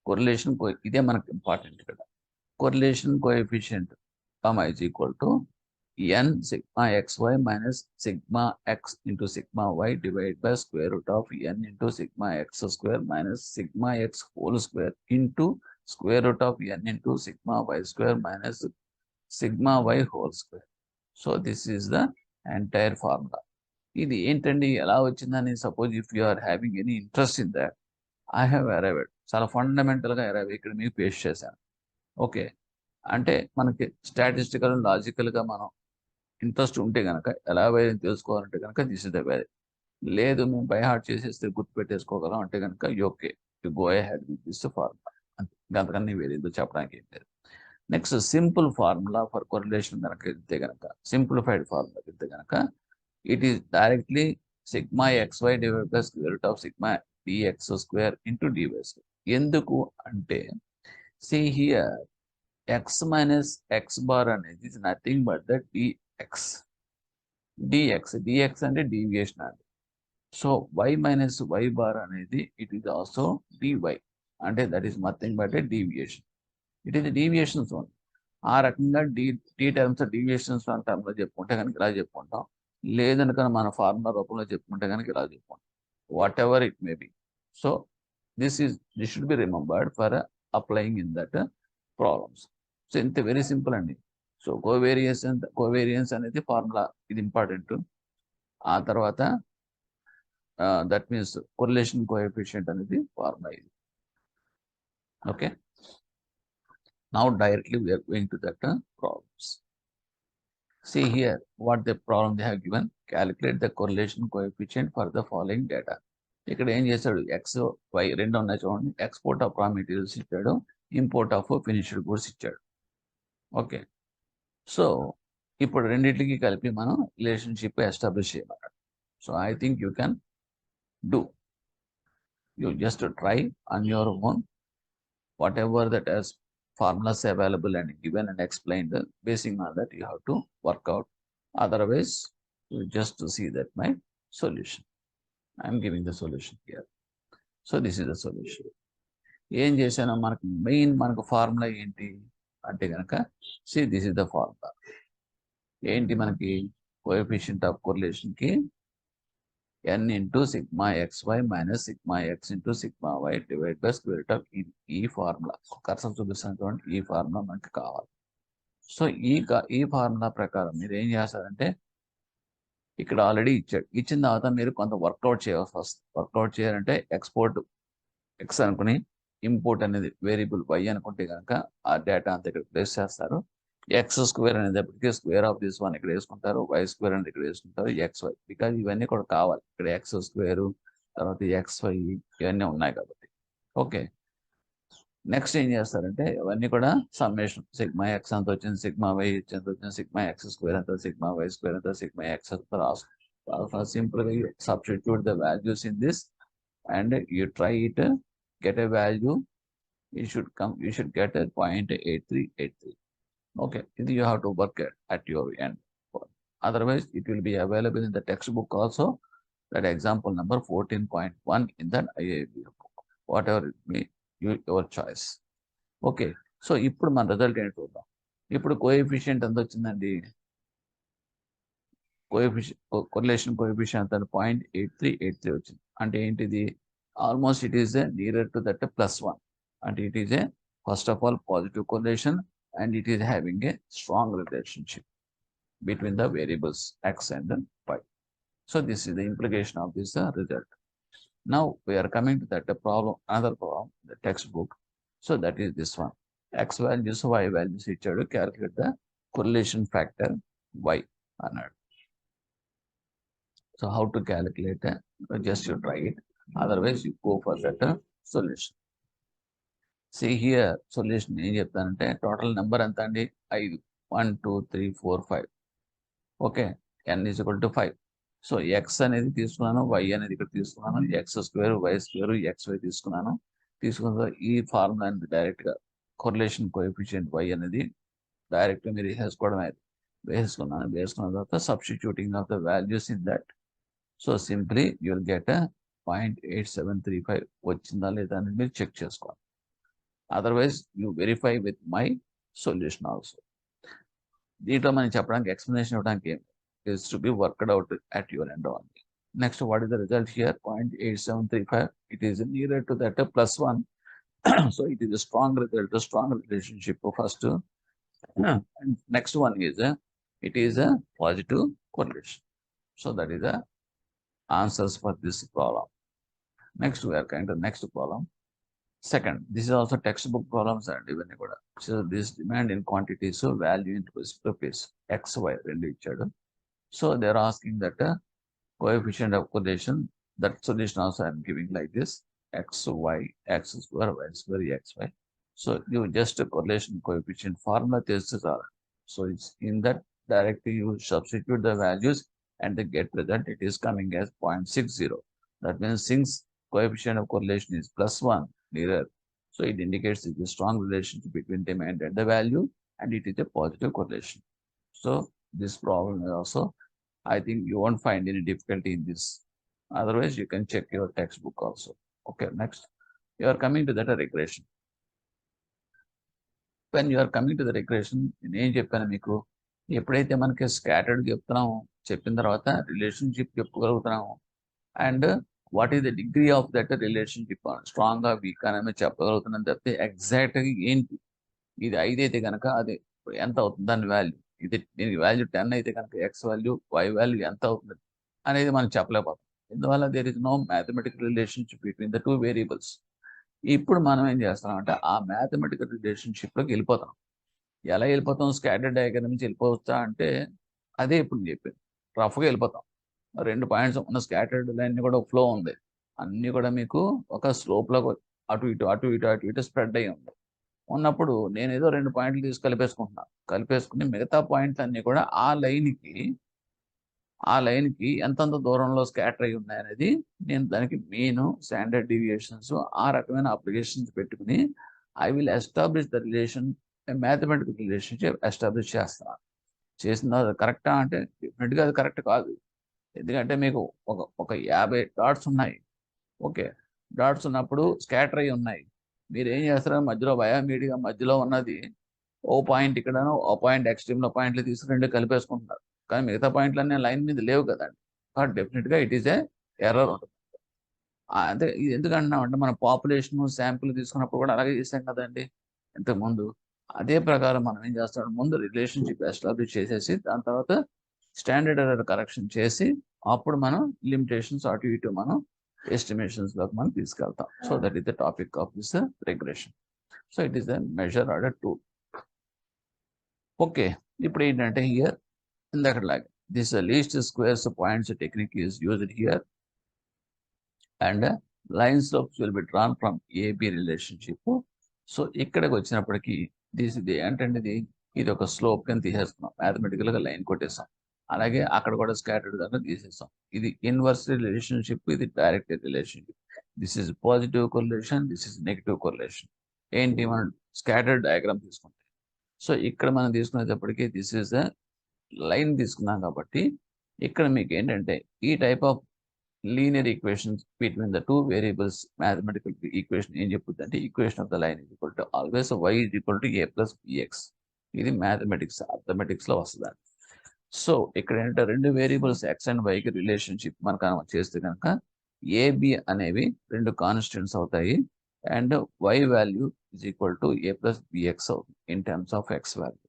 Correlation ఇదే మనకు ఇంపార్టెంట్ ఇక్కడ. Correlation coefficient is equal to n sigma xy minus sigma x into sigma y divided by square root of n into sigma x square minus sigma x whole square into square root of n into sigma y square minus sigma y whole square. So this is the entire formula. ఇది ఏంటండి ఎలా వచ్చిందని suppose if you are having any interest in that, I have arrived. చాలా ఫండమెంటల్గా arrive ఇక్కడ మీకు paste చేశాను. Okay. అంటే మనకి స్టాటిస్టికల్ లాజికల్గా మనం ఇంట్రెస్ట్ ఉంటే కనుక ఎలా తెలుసుకోవాలంటే కనుక దిస్ ఇస్ ద వే. లేదు మేము బై హార్ట్ చేసేస్తే గుర్తుపెట్టేసుకోగలం అంటే కనుక okay, you go ahead with this formula. అంతే, అంతకన్నా వేరేదో చెప్పడానికి ఏం లేదు. Next simple formula for correlation కనుక వెళ్తే కనుక, సింప్లిఫైడ్ ఫార్ములా వెళ్తే కనుక it is directly sigma x y divide by square root of sigma d x square into d y square. ఎందుకు అంటే see here x minus x bar అనేది is nothing but the dx అంటే deviation అండి. So y minus y bar అనేది it is also dy అంటే that is nothing but a deviation. It is a deviation zone. ఆ రకంగా tea terms deviations టర్మ్లో చెప్పుకుంటే కనుక ఇలా చెప్పుకుంటాం. లేదనుక మన ఫార్ములా రూపంలో చెప్పుకుంటే కనుక ఇలా చెప్పుకుంటాం. Whatever it may be. So this should be remembered for applying in that problems. So ఇంత వెరీ సింపుల్ అండి. సో కోవేరియన్స్ అనేది ఫార్ములా, ఇది ఇంపార్టెంట్. ఆ తర్వాత దట్ మీన్స్ కొరిలేషన్ కోఎఫిషియంట్ అనేది ఫార్ములా ఇది. Okay. Now directly we're going to that problems. See here what the problem they have given. Calculate the correlation coefficient for the following data. ఇక్కడ ఏం చేశాడు? X why రెండు ఉన్నాయి చూడండి. Export of రా materials ఇచ్చాడు, ఇంపోర్ట్ ఆఫ్ ఫినిష్డ్ గూడ్స్ ఇచ్చాడు. Okay. So ఇప్పుడు రెండింటికి కలిపి మనం రిలేషన్షిప్ ఎస్టాబ్లిష్ చేయమన్నాడు. So I think you can do. You just try on your own what ever that as formulas available and given and explained. Basing on that you have to work out. Otherwise you just to see that my solution. I am giving the solution here. So this is the solution. ఏం చేశాను, మనకు main మనకు formula ఏంటి అంటే కనుక see this is the formula. ఏంటి మనకి coefficient of కోరిలేషన్కి n into sigma xy minus sigma x into sigma y divide by square root of ఈ ఫార్ములా. కర్సర్ చూపిస్తాను చూడండి, ఈ ఫార్ములా మనకి కావాలి. సో ఈ ఫార్ములా ప్రకారం మీరు ఏం చేస్తారంటే ఇక్కడ ఆల్రెడీ ఇచ్చాడు, ఇచ్చిన తర్వాత మీరు కొంత వర్కౌట్ చేయాల్సి వస్తుంది. వర్కౌట్ చేయాలంటే ఎక్స్పోర్ట్ ఎక్స్ అనుకుని ఇంపోర్ట్ అనేది వేరియబుల్ y అనుకుంటే కనుక ఆ డేటా అంతా ఇక్కడ ప్లేస్ చేస్తారు. ఎక్స్ స్క్వేర్ అనేటప్పటికీ స్క్వేర్ ఆఫ్ దిస్ వన్ ఇక్కడ వేసుకుంటారు, వై స్క్వేర్ అనేది ఇక్కడ వేసుకుంటారు, XY బికాజ్ ఇవన్నీ కూడా కావాలి. ఇక్కడ ఎక్స్ స్క్వేర్ తర్వాత XY ఇవన్నీ ఉన్నాయి కాబట్టి. ఓకే, నెక్స్ట్ ఏం చేస్తారంటే ఇవన్నీ కూడా సమ్మేషన్ సిగ్మా ఎక్స్ ఎంత వచ్చింది, సిగ్మా వై ఎంత వచ్చింది, సిగ్మా ఎక్స్ స్క్వేర్ ఎంత, సిగ్మా వై స్క్వేర్ ఎంత, సిగ్మా ఎక్స్ ఎంత రాసుకుంటారు. సింపుల్గా substitute the values in this and you try it, get a value, you should get a 0.8383. okay, you have to work at your end. Otherwise it will be available in the textbook also, that example number 14.1 in that IIB book, whatever it may your choice. okay, so ఇప్పుడు మన result ఏంటి చూద్దాం. ఇప్పుడు coefficient ఎంత వచ్చిందండి, correlation coefficient అంటే 0.8383 వచ్చింది. అంటే ఏంటిది, almost it is near to that +1. అంటే it is first of all positive correlation and it is having a strong relationship between the variables x and y. So this is the implication of this result. Now we are coming to that problem, another problem, the textbook. So that is this one, x values, y values ఇచ్చాడు, calculate the correlation factor y అన్నాడు. So how to calculate that? Just you try it. Otherwise you go for that solution. See here solution ఏం చెప్తానంటే total number ఎంత అండి 5, 1 2 3 4 5. Okay, n is equal to 5. So x అనేది తీసుకున్నాను, y అనేది ఇక్కడ తీసుకున్నాను, x square y square xy తీసుకున్నాను. తీసుకున్న ఈ ఫార్ములా అనేది డైరెక్ట్గా కొరిలేషన్ కోఎఫిషియంట్ y అనేది డైరెక్ట్గా మీరు వేసుకున్నాను. వేసుకున్న తర్వాత substituting of the values in that. So simply you will get 0.8735 వచ్చిందా లేదా అని మీరు చెక్ చేసుకోవాలి. Otherwise you verify with my solution also. దీంట్లో మనం చెప్పడానికి ఎక్స్ప్లెనేషన్ ఇవ్వడానికి ఏం is to be worked out at your end only. Next what is the result here, 0.8735. It is near to that +1. So it is a strong result, a strong relationship first. And next one is it is a positive correlation. So that is the answers for this problem. Next we are going to next problem. Second, this is also textbook problems and even kuda. So this demand in quantity, so value in rupees x y rendu ichadu. So they are asking that coefficient of correlation, that solution also I am giving like this, x y x square y square xy. So you just a correlation coefficient formula tests are. So it's in that directly you substitute the values and the get result, it is coming as 0.60. That means since coefficient of correlation is +1 nearer, so it indicates the strong relationship between demand and the value, and it is a positive correlation. So this problem is also, I think you won't find any difficulty in this. Otherwise you can check your textbook also. Okay, next you are coming to that regression. When you are coming to the regression, నేను చెప్పాను మీకు, ఎప్పుడైతే మనకి scattered చెప్తున్నాము, చెప్పిన తర్వాత relationship చెప్పగలుగుతున్నాము, and what is the degree of that relationship, స్ట్రాంగ్గా వీక్ అనేది చెప్పగలుగుతున్నాం తప్పితే ఎగ్జాక్ట్గా ఏంటి, ఇది 5 అయితే కనుక అది ఎంత అవుతుంది దాని వాల్యూ, ఇది దీనికి వాల్యూ 10 అయితే కనుక x వాల్యూ y వాల్యూ ఎంత అవుతుంది అనేది మనం చెప్పలేకపోతాం. ఇందువల్ల there is no mathematical relationship between the 2 variables. ఇప్పుడు మనం ఏం చేస్తున్నాం అంటే ఆ మ్యాథమెటికల్ రిలేషన్షిప్లోకి వెళ్ళిపోతాం. ఎలా వెళ్ళిపోతాం, స్కాటర్డ్ డయాగ్రామ్ నుంచి వెళ్ళిపోవచ్చా అంటే అదే ఇప్పుడు చెప్పింది, రఫ్గా వెళ్ళిపోతాం. 2 పాయింట్స్ ఉన్న స్కాటర్డ్ లైన్ కూడా ఫ్లో ఉంది, అన్నీ కూడా మీకు ఒక స్లోప్లో అటు ఇటు స్ప్రెడ్ అయ్యి ఉంది. ఉన్నప్పుడు నేను ఏదో 2 పాయింట్లు తీసి కలిపేసుకుని మిగతా పాయింట్లు అన్నీ కూడా ఆ లైన్కి ఎంతంత దూరంలో స్కాటర్ అయి ఉన్నాయనేది నేను దానికి మీన్, స్టాండర్డ్ డీవియేషన్స్, ఆ రకమైన అప్లికేషన్స్ పెట్టుకుని I will establish the relation, mathematical relationship establish చేస్తున్నాను. చేసిన కరెక్టా అంటే డెఫినెట్గా అది కరెక్ట్ కాదు. ఎందుకంటే మీకు ఒక 50 డాట్స్ ఉన్నాయి. ఓకే, డాట్స్ ఉన్నప్పుడు స్కాటర్ అయి ఉన్నాయి. మీరు ఏం చేస్తారు, మధ్యలో బయోమీడియా మధ్యలో ఉన్నది ఓ పాయింట్ ఇక్కడను, ఓ పాయింట్ ఎక్స్ట్రీమ్లో పాయింట్లు తీసుకుని రెండు కలిపేసుకుంటున్నారు. కానీ మిగతా పాయింట్లన్నీ లైన్ మీద లేవు కదండి. కాబట్టి డెఫినెట్గా ఇట్ ఈస్ ఏ ఎర్రర్ ఉంటుంది. అదే ఇది ఎందుకంటున్నామంటే మన పాపులేషన్ శాంపుల్ తీసుకున్నప్పుడు కూడా అలాగే చేసాం కదండి ఇంతకుముందు. అదే ప్రకారం మనం ఏం చేస్తాం, ముందు రిలేషన్షిప్ ఎస్టాబ్లిష్ చేసేసి దాని తర్వాత స్టాండర్డ్ ఎర్రర్ కరెక్షన్ చేసి అప్పుడు మనం లిమిటేషన్స్ అటు ఇటు మనం ఎస్టిమేషన్స్లోకి మనం తీసుకెళ్తాం. So that is the topic of this regression. So it is the major order tool. Okay, ఇప్పుడు ఏంటంటే హియర్ ఇందాకలాగే this least squares points technique is used here and line slopes will be drawn from a b relationship. So ఇక్కడికి వచ్చినప్పటికీ ఇది ఏంటంటే ఇది ఒక slope కింద తీసేస్తున్నాం, మ్యాథమెటికల్ గా లైన్ కొట్టేస్తాం. అలాగే అక్కడ కూడా స్కాటర్డ్ దాన్ని తీసేస్తాం. ఇది ఇన్వర్స్ రిలేషన్షిప్, ఇది direct relationship. This is positive correlation, this is negative correlation. ఏంటి మనం స్కాటర్డ్ డయాగ్రామ్ తీసుకుంటే, సో ఇక్కడ మనం తీసుకునేటప్పటికీ దిస్ ఇస్ ద లైన్ తీసుకున్నాం కాబట్టి ఇక్కడ మీకు ఏంటంటే ఈ type of linear equations between the two variables mathematical equation ఏం చెప్పుద్దంటే equation of the line is equal to always y is equal to a plus bx. ఇది మ్యాథమెటిక్స్ అర్థమెటిక్స్ లో వస్తుంది. సో ఇక్కడ ఏంటంటే రెండు వేరియబుల్స్ x అండ్ y కి relationship మనం చేస్తే కనుక ab అనేవి రెండు కాన్స్టెంట్స్ అవుతాయి and y value is equal to a plus bx అవుతుంది in terms of x value.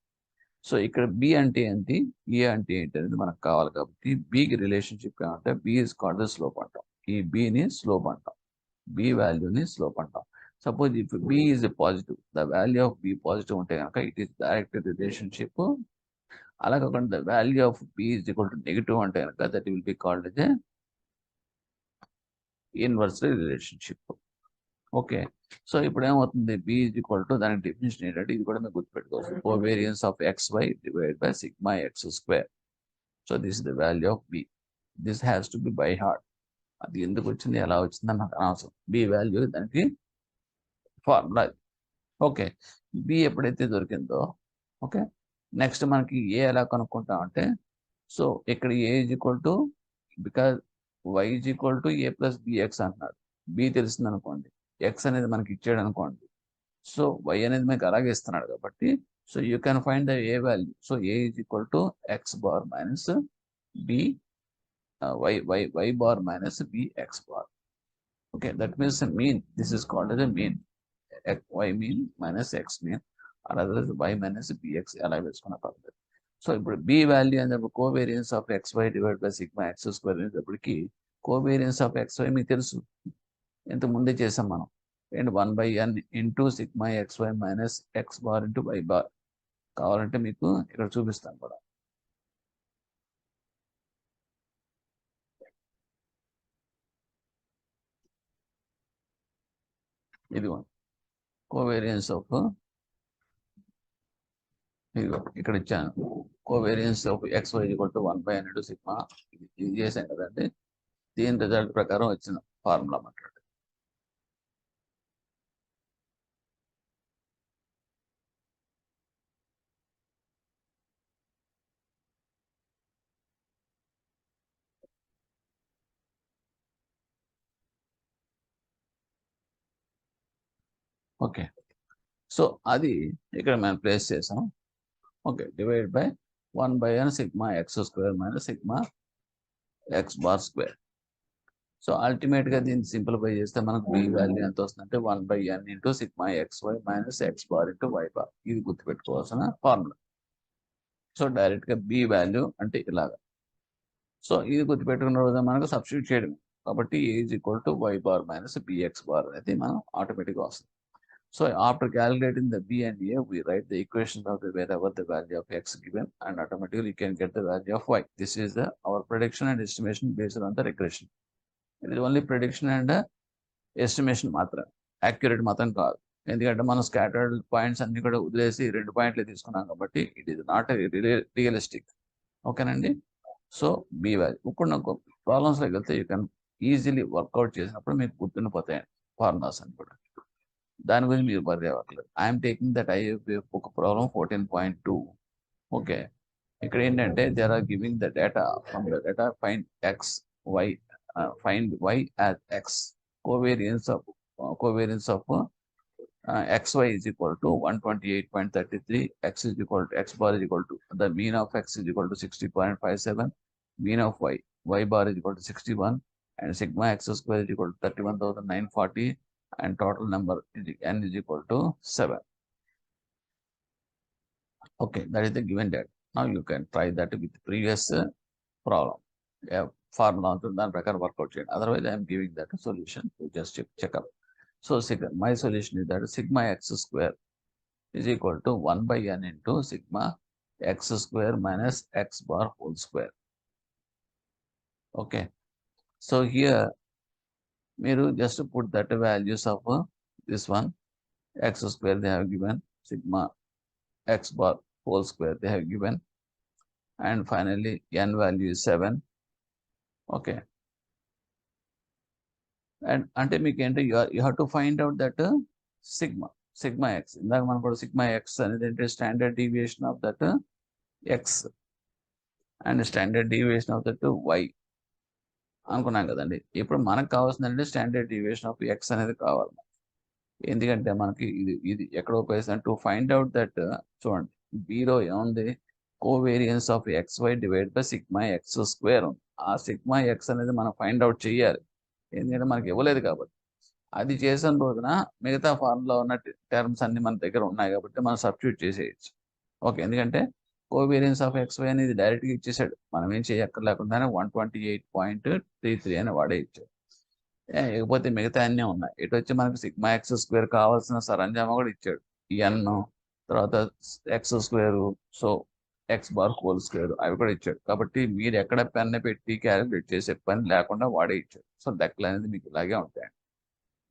So ఇక్కడ బి అంటే ఏంటి, ఏ అంటే ఏంటి అనేది మనకు కావాలి. కాబట్టి బికి రిలేషన్షిప్ కావాలంటే B is called the slope అంటాం. ఈ బిని స్లోప్ అంటాం, బి వాల్యూని స్లోప్ అంటాం. Suppose if B is positive, the value of B positive ఉంటే కనుక ఇట్ ఈస్ డైరెక్ట్ రిలేషన్షిప్. అలా కాకుండా the value of b is equal to negative అంటే కనుక that will be called as inverse relationship. Okay, so ఇప్పుడు ఏమవుతుంది, b is equal to దానికి definition ఏంటంటే ఇది కూడా మీరు గుర్తుపెట్టుకోవచ్చు, covariance of xy divide by sigma x square. So this is the value of b. This has to be by heart. అది ఎందుకు వచ్చింది ఎలా వచ్చింది అని నాకు అనవసరం, బి వాల్యూ దానికి ఫార్ములా. ఓకే, బి ఎప్పుడైతే దొరికిందో ఓకే, నెక్స్ట్ మనకి ఏ ఎలా కనుక్కుంటాం అంటే, సో ఇక్కడ a is equal to, because y is equal to A plus b x అంటున్నాడు. బి తెలిసింది అనుకోండి, ఎక్స్ అనేది మనకి ఇచ్చాడు అనుకోండి, సో వై అనేది మనకి అలాగే ఇస్తున్నాడు కాబట్టి so you can find the A value. So A is equal to x bar minus B y bar minus bx bar. Okay, that means the mean. This is called as a mean. Y mean minus x mean, or otherwise y minus bx అలా వేసుకున్న పర్లేదు. So ఇప్పుడు b value అనేప్పుడు covariance of xy divide by sigma x square అనేటప్పటికి covariance of xy మీకు తెలుసు, ఎంత ముందే చేసాం మనం. And 1/n into sigma xy minus X bar into y bar. కావాలంటే మీకు ఇక్కడ చూపిస్తాను కూడా. ఇది కోవేరియన్స్ ఆఫ్, ఇక్కడ ఇచ్చాను covariance of xy equal to 1/n into sigma. ఇది చేసాం కదండి, దీని రిజల్ట్ ప్రకారం వచ్చిన ఫార్ములా అన్నమాట. ఓకే, సో అది ఇక్కడ మనం ప్లేస్ చేసాం. Okay, divide by 1/n sigma x square minus sigma X bar square. So ultimate గా దీన్ని సింప్లిఫై చేస్తే మనకు బి వాల్యూ ఎంత వస్తుందంటే 1/n into sigma xy minus X bar into y bar. ఇది గుర్తుపెట్టుకోవాల్సిన ఫార్ములా. సో డైరెక్ట్ గా బి వాల్యూ అంటే ఇలాగా. సో ఇది గుర్తుపెట్టుకున్న రోజు మనకు సబ్స్టిట్యూట్ చేయడం. కాబట్టి a is equal to y bar minus bx bar అనేది మనం ఆటోమేటిక్గా వస్తుంది. So after calculating the b and a, we write the equation of the wherever the value of x given, and automatically you can get the value of y. This is our prediction and estimation based on the regression. It is only prediction and estimation మాత్రం, accurate మాత్రం కాదు. ఎందుకంటే మనం scattered points అన్ని కూడా వదిలేసి 2 పాయింట్లు తీసుకున్నాం కాబట్టి ఇట్ ఈస్ నాట్ రియలిస్టిక్. ఓకేనండి. సో బి వాల్యూ ఇప్పుడు నాకు ప్రాబ్లమ్స్లోకి వెళ్తే యూ కెన్ ఈజీలీ వర్కౌట్ చేసినప్పుడు మీకు గుర్తుండిపోతాయండి ఫార్ములాస్ అని కూడా. దాని గురించి మీరు వర్రీ అవ్వట్లేదు. ఐఎమ్ టేకింగ్ దట్ ఐఎఫ్ ఒక ప్రాబ్లం 14.2. ఓకే, ఇక్కడ ఏంటంటే they are giving the data from the data find x y find y as x covariance of xy is equal to 128.33, x is equal to x bar is equal to the mean of x is equal to 60.57, mean of y bar is equal to 61, and sigma x square is equal to 31,940, and total number is n is equal to 7. Okay, that is the given data. Now you can try that with previous problem. Yeah, formula దాని ప్రకారం work out చేయండి. Otherwise, I am giving that a solution to just check up. So my solution is that sigma x square is equal to 1 by n into sigma x square minus x bar whole square. Okay. So here, మీరు just put that values of this one, x square they have given, sigma x bar whole square they have given, and finally n value is 7. Okay. And అంటే మీకు ఏంటి you have to find out that sigma x. ఇందాక మనం కూడా sigma x అనేది అంటే standard deviation of that x and standard deviation of that y అనుకున్నాం కదండి. ఇప్పుడు మనకు కావాల్సిందంటే స్టాండర్డ్ డీవియేషన్ ఆఫ్ x అనేది కావాలి. ఎందుకంటే మనకి ఇది ఎక్కడో ఉపయోగిస్తాం టు ఫైండ్ అవుట్ దట్. చూడండి, బీలో ఏముంది, covariance of xy divide by sigma x square ఉంది. ఆ సిగ్మా ఎక్స్ అనేది మనం ఫైండ్ అవుట్ చేయాలి, ఎందుకంటే మనకి ఇవ్వలేదు కాబట్టి. అది చేసిన రోజున మిగతా ఫార్ములా ఉన్న టర్మ్స్ అన్ని మన దగ్గర ఉన్నాయి కాబట్టి మనం సబ్స్టిట్యూట్ చేసేయచ్చు. ఓకే, ఎందుకంటే కోవేరియన్స్ ఆఫ్ xy అనేది డైరెక్ట్గా ఇచ్చేసాడు, మనం ఏం చేయక్కర్లేకుండానే 128.33 అని వాడే ఇచ్చాడు. ఇకపోతే మిగతా అన్నీ ఉన్నాయి. ఇటు వచ్చి మనకి సిగ్మా ఎక్స్ స్క్వేర్ కావాల్సిన సరంజామా కూడా ఇచ్చాడు, ఎన్, తర్వాత X square, so X bar whole square అవి కూడా ఇచ్చాడు. కాబట్టి మీరు ఎక్కడ పెన్ పెట్టి క్యాలిక్యులేట్ చేసే పని లేకుండా వాడే ఇచ్చాడు. సో లెక్కలు అనేది మీకు ఇలాగే ఉంటాయి.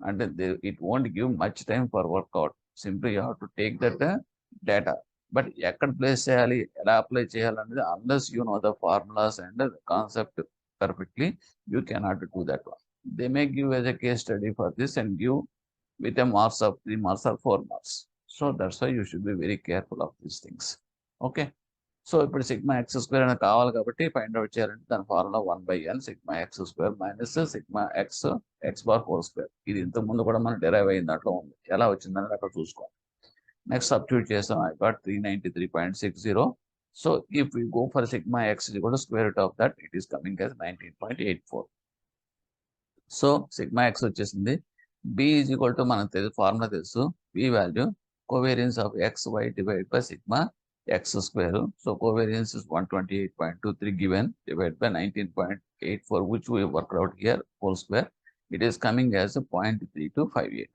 అంటే it won't give much time for work out, simply you have to take that data. But ఎక్కడ ప్లేస్ చేయాలి, ఎలా అప్లై చేయాలి అనేది unless you know the formulas and concept perfectly, you cannot do that one. They may give as a case study for this and give with a marks of 3 marks or 4 marks. So that's why you should be very careful of these things. Okay. So ఇప్పుడు sigma x square అనేది కావాలి కాబట్టి find out చేయాలంటే దాని formula 1 by n sigma x square minus sigma X bar whole square. ఇది ఇంతకు ముందు కూడా మనం డెరైవ్ అయిన దాంట్లో ఉంది, ఎలా వచ్చిందని అక్కడ చూసుకోండి. నెక్స్ట్ సబ్స్టిట్యూట్ చేసాం, I got 393.60. So if we go for sigma x is equal to square root of that, it is coming as 19.84. So sigma x వచ్చేసింది. b is equal to మనకు తెలుసు, ఫార్ములా తెలుసు, b value covariance of xy divided by sigma x square. So covariance is 128.23 given divided by 19.84, which we worked out here whole square. It is coming as 0.3258.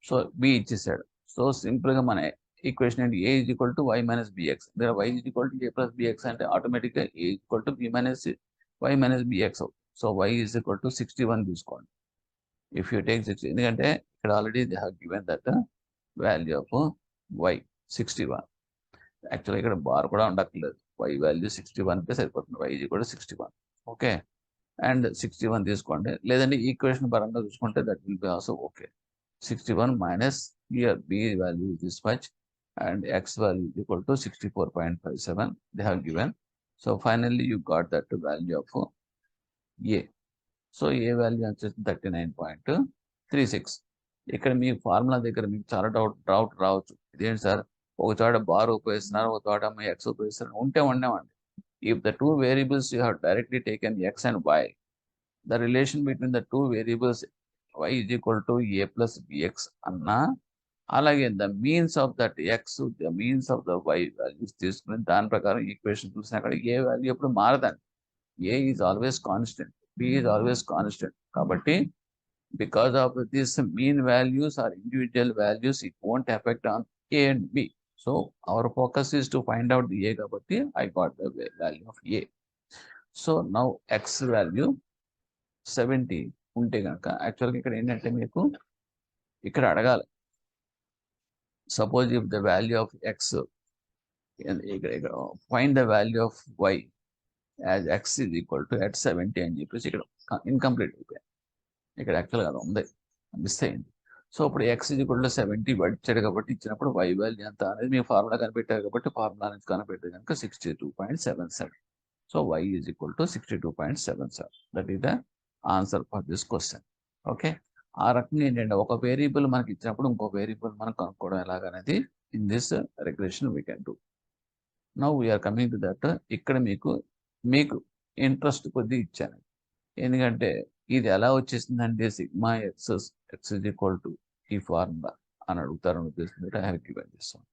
So b ఇచ్చేసాడు. So సింపుల్గా మన equation ఏంటి, a is equal to y minus bx. There y is equal to a plus bx అంటే ఆటోమేటిక్గా a is equal to b minus y minus bx అవుతుంది. So y is equal to 61 తీసుకోండి. If you take 60, ఎందుకంటే ఇక్కడ already they have given that value of y 61. యాక్చువల్గా ఇక్కడ bar కూడా ఉండక్కర్లేదు, y value 61కే సరిపోతుంది. y is equal to 61. Okay, and 61 తీసుకోండి, లేదంటే ఈక్వేషన్ పరంగా చూసుకుంటే that will be also okay. 61 minus here b value is this much and x value is equal to 64.57 they have given. So finally you got that value of a. So a value వచ్చేసి 39.36. ఇక్కడ మీ formula దగ్గర మీకు చాలా doubt రావచ్చు, ఇదేంటి sir ఒక చోట bar ఉపయోగిస్తున్నారు, ఒక చోట ఎక్స్ ఉపయోగిస్తున్నారు, ఉండేవండి. If the two variables you have directly taken x and y, the relation between the two variables y is equal to a plus bx అన్నా, అలాగే the means of that x the means of the y values తీసుకుని దాని ప్రకారం equation చూసినా అక్కడ a value ఎప్పుడు మారదండి. a is always constant, b is always constant. కాబట్టి because of this mean values are individual values, it won't effect on a and b. So our focus is to find out the a, కాబట్టి I got the value of a. So now x value 70 ఉంటే కనుక యాక్చువల్గా ఇక్కడ ఏంటంటే మీకు ఇక్కడ అడగాలి, suppose if the value of x, ఇక్కడ find the value of y as x is equal to at 70 అని చెప్పేసి ఇక్కడ ఇన్కంప్లీట్ అయిపోయాయి. ఇక్కడ యాక్చువల్గా అది ఉంది, మిస్ అయింది. సో ఇప్పుడు x = 70 ఇచ్చాడు కాబట్టి ఇచ్చినప్పుడు y వాల్యూ ఎంత అనేది మీ ఫార్ములా కనిపెట్టారు కాబట్టి ఫార్ములా నుంచి కనిపెట్టే కనుక 62.77. So y = 62.77. That is the answer for this question. Okay, ఆ రకంగా ఏంటంటే ఒక వేరియబుల్ మనకి ఇచ్చినప్పుడు ఇంకో వేరియబుల్ మనం కనుక్కోవడం ఎలాగనేది in this regression we can do. Now we are coming to that. ఇక్కడ మీకు ఇంట్రెస్ట్ కొద్దిగా ఇచ్చాను, ఎందుకంటే ఇది ఎలా వచ్చేసిందంటే సిగ్మా x = ఈ ఫార్ములా అని అడుగుతారని ఉద్దేశంతో I have given this one.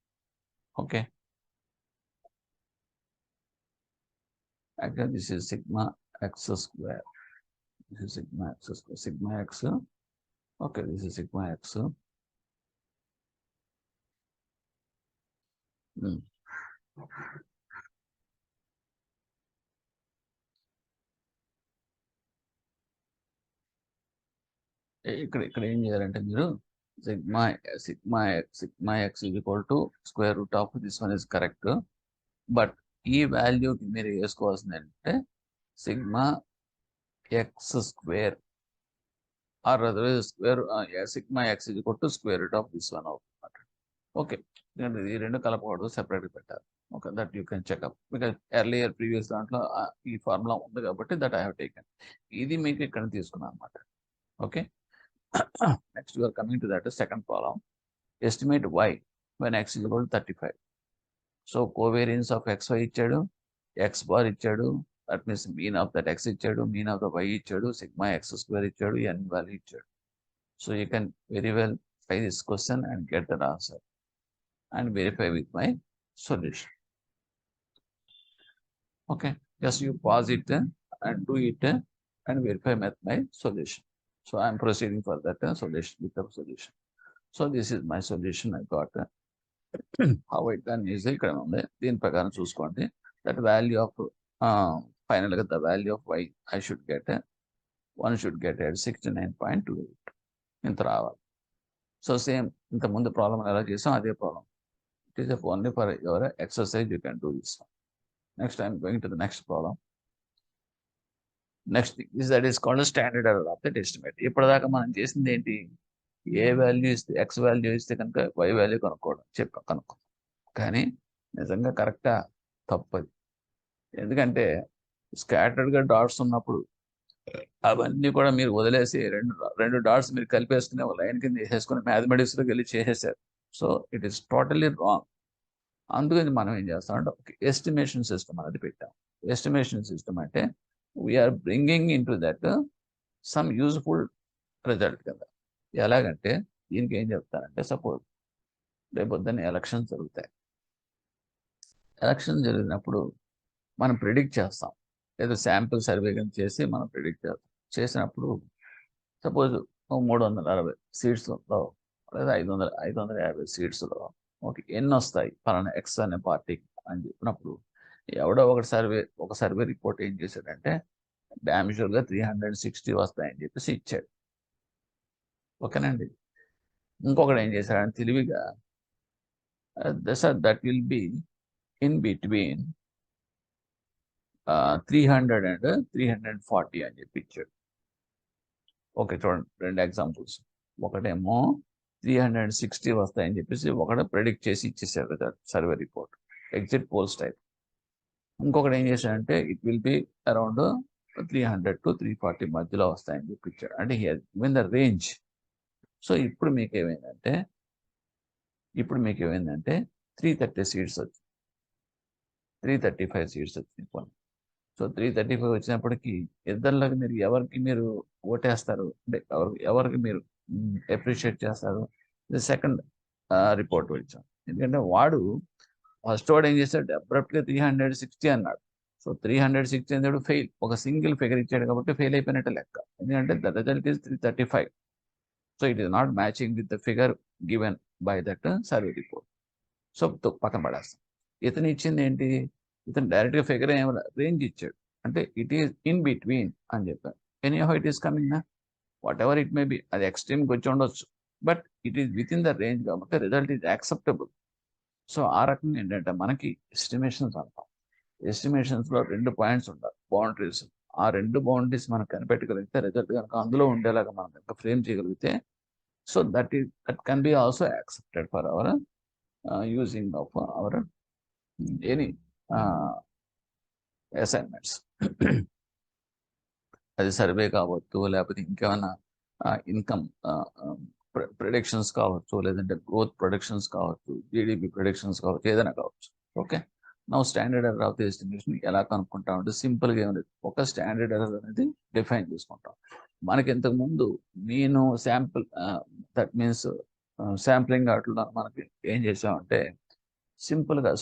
Okay, again this is sigma x square. This is sigma x square. Sigma x. Okay, this is sigma x. ఇక్కడ ఏం చేయాలంటే మీరు sigma x = this one is correct, but ఈ వాల్యూకి మీరు వేసుకోవాల్సింది ఏంటంటే sigma x square or otherwise sigma x = this one అవుతుంది. Okay, ఈ రెండు కలపకూడదు, సెపరేట్గా పెట్టాలి. Okay, that you can checkup because earlier previous దాంట్లో ఈ ఫార్ములా ఉంది కాబట్టి దట్ ఐ హావ్ టేకెన్. ఇది మీకు ఇక్కడ తీసుకున్నాను అనమాట. Okay, next you're coming to that second problem. Estimate y when x = 35. So covariance of xy ఇచ్చాడు, x బార్ ఇచ్చాడు, that means mean of that x ఇచ్చాడు, మీన్ ఆఫ్ ద y ఇచ్చాడు, sigma x² ఇచ్చాడు, n వాల్యూ ఇచ్చాడు. So you can very well try this question and get that answer and verify with my solution. Okay, just you pause it and do it and verify with my solution. So I am proceeding for that solution with the solution. So this is my solution I got. How it done is ఇక్కడ ఉంది, దీని ప్రకారం చూసుకోండి. That value of final గా the value of y I should get one should get at 69.28 ఇంత రావాలి. So same ఇంత ముందు ప్రాబ్లం ఎలా చేసాం అదే problem. It is only for your exercise you can do this. Next I'm going to the next problem. Next thing that is called standard error of that estimate. ఇప్పటిదాకా మనం చేసింది ఏంటి, ఏ value ఇస్తే ఎక్స్ వాల్యూ ఇస్తే కనుక y value కనుక్కోవడం కనుక్కో. కానీ నిజంగా కరెక్టా తప్పది, ఎందుకంటే స్కాటర్డ్గా డాట్స్ ఉన్నప్పుడు అవన్నీ కూడా మీరు వదిలేసి రెండు డాట్స్ మీరు కలిపేసుకుని ఒక లైన్ కింద వేసేసుకుని మ్యాథమెటిక్స్లోకి వెళ్ళి చేసేసారు. So it is totally wrong. అందుకని మనం ఏం చేస్తామంటే ఒక ఎస్టిమేషన్ సిస్టమ్ అనేది పెట్టాం. ఎస్టిమేషన్ సిస్టమ్ అంటే we're bringing in to that some useful result కదా. ఎలాగంటే దీనికి ఏం చెప్తారంటే సపోజ్ రేపొద్దున్న ఎలక్షన్స్ జరుగుతాయి. ఎలక్షన్ జరిగినప్పుడు మనం ప్రిడిక్ట్ చేస్తాం, ఏదో శాంపుల్ సర్వే చేసి మనం ప్రిడిక్ట్ చేసినప్పుడు సపోజ్ 360 సీట్స్లో లేదా 550 సీట్స్లో ఓకే ఎన్ని వస్తాయి పలానా ఎక్స్ అనే పార్టీకి అని చెప్పినప్పుడు ఎవడో ఒక సర్వే రిపోర్ట్ ఏం చేశాడంటే డ్యామ్ షూర్గా 360 వస్తాయని చెప్పేసి ఇచ్చాడు. ఓకేనండి. ఇంకొకటి ఏం చేశాడంటే తెలివిగా that will be in between 300 and 340 అని చెప్పి ఇచ్చాడు. ఓకే, చూడండి రెండు ఎగ్జాంపుల్స్. ఒకటేమో 360 వస్తాయని చెప్పేసి ఒకటి ప్రెడిక్ట్ చేసి ఇచ్చేసాడు survey report, exit polls type. ఇంకొకటి ఏం చేశాడంటే it will be around 300 to 340 మధ్యలో వస్తాయని చెప్పి ఇచ్చాడు. అంటే గివెన్ ద రేంజ్. సో ఇప్పుడు మీకు ఏమైందంటే 330 సీట్స్ వచ్చి 335 సీట్స్ వచ్చినాయి. సో 335 వచ్చినప్పటికీ ఇద్దరిలోకి మీరు ఎవరికి మీరు ఓటేస్తారు, అంటే ఎవరికి మీరు అప్రిషియేట్ చేస్తారు? సెకండ్ రిపోర్ట్ వచ్చాం. ఎందుకంటే వాడు ఫస్ట్ వాడు ఏం చేశాడు, అబ్రప్ట్గా 360 అన్నాడు. సో 360 అనేది ఫెయిల్, ఒక సింగిల్ ఫిగర్ ఇచ్చాడు కాబట్టి ఫెయిల్ అయిపోయినట్టు లెక్క. ఎందుకంటే the result is 335. So it is not matching with the figure given by that survey report. So పక్కన పడేస్తాం. ఇతను ఇచ్చింది ఏంటి, ఇతను డైరెక్ట్గా ఫిగర్ ఏం రేంజ్ ఇచ్చాడు, అంటే ఇట్ ఈస్ ఇన్ బిట్వీన్ అని చెప్పారు. Any how it is coming what ever it may B, అది ఎక్స్ట్రీమ్కి వచ్చి ఉండొచ్చు, but it is with in the range కాబట్టి రిజల్ట్ ఈజ్ యాక్సెప్టబుల్. సో ఆ రకంగా ఏంటంటే మనకి ఎస్టిమేషన్స్ అంటాం. ఎస్టిమేషన్స్లో 2 పాయింట్స్ ఉండాలి, బౌండరీస్. ఆ 2 బౌండరీస్ మనం కనిపెట్టగలిగితే రిజల్ట్ కనుక అందులో ఉండేలాగా మనం కనుక ఫ్రేమ్ చేయగలిగితే So that can be also accepted for our using of our any assignments. అది సర్వే కావచ్చు, లేకపోతే ఇంకేమైనా ఇన్కమ్ ప్రొడిక్షన్స్ కావచ్చు, లేదంటే గ్రోత్ ప్రొడిక్షన్స్ కావచ్చు, జీడిపి ప్రొడిక్షన్స్ కావచ్చు, ఏదైనా కావచ్చు. ఓకే, నా standard error of the estimation ఎలా కనుక్కుంటాం అంటే సింపుల్గా ఏం లేదు, ఒక స్టాండర్డ్ ఎర్రర్ అనేది డిఫైన్ చేసుకుంటాం. మనకి ఇంతకు ముందు నేను శాంపుల్ దట్ మీన్స్ శాంప్లింగ్ వాటిలో మనకి ఏం చేసామంటే సింపుల్గా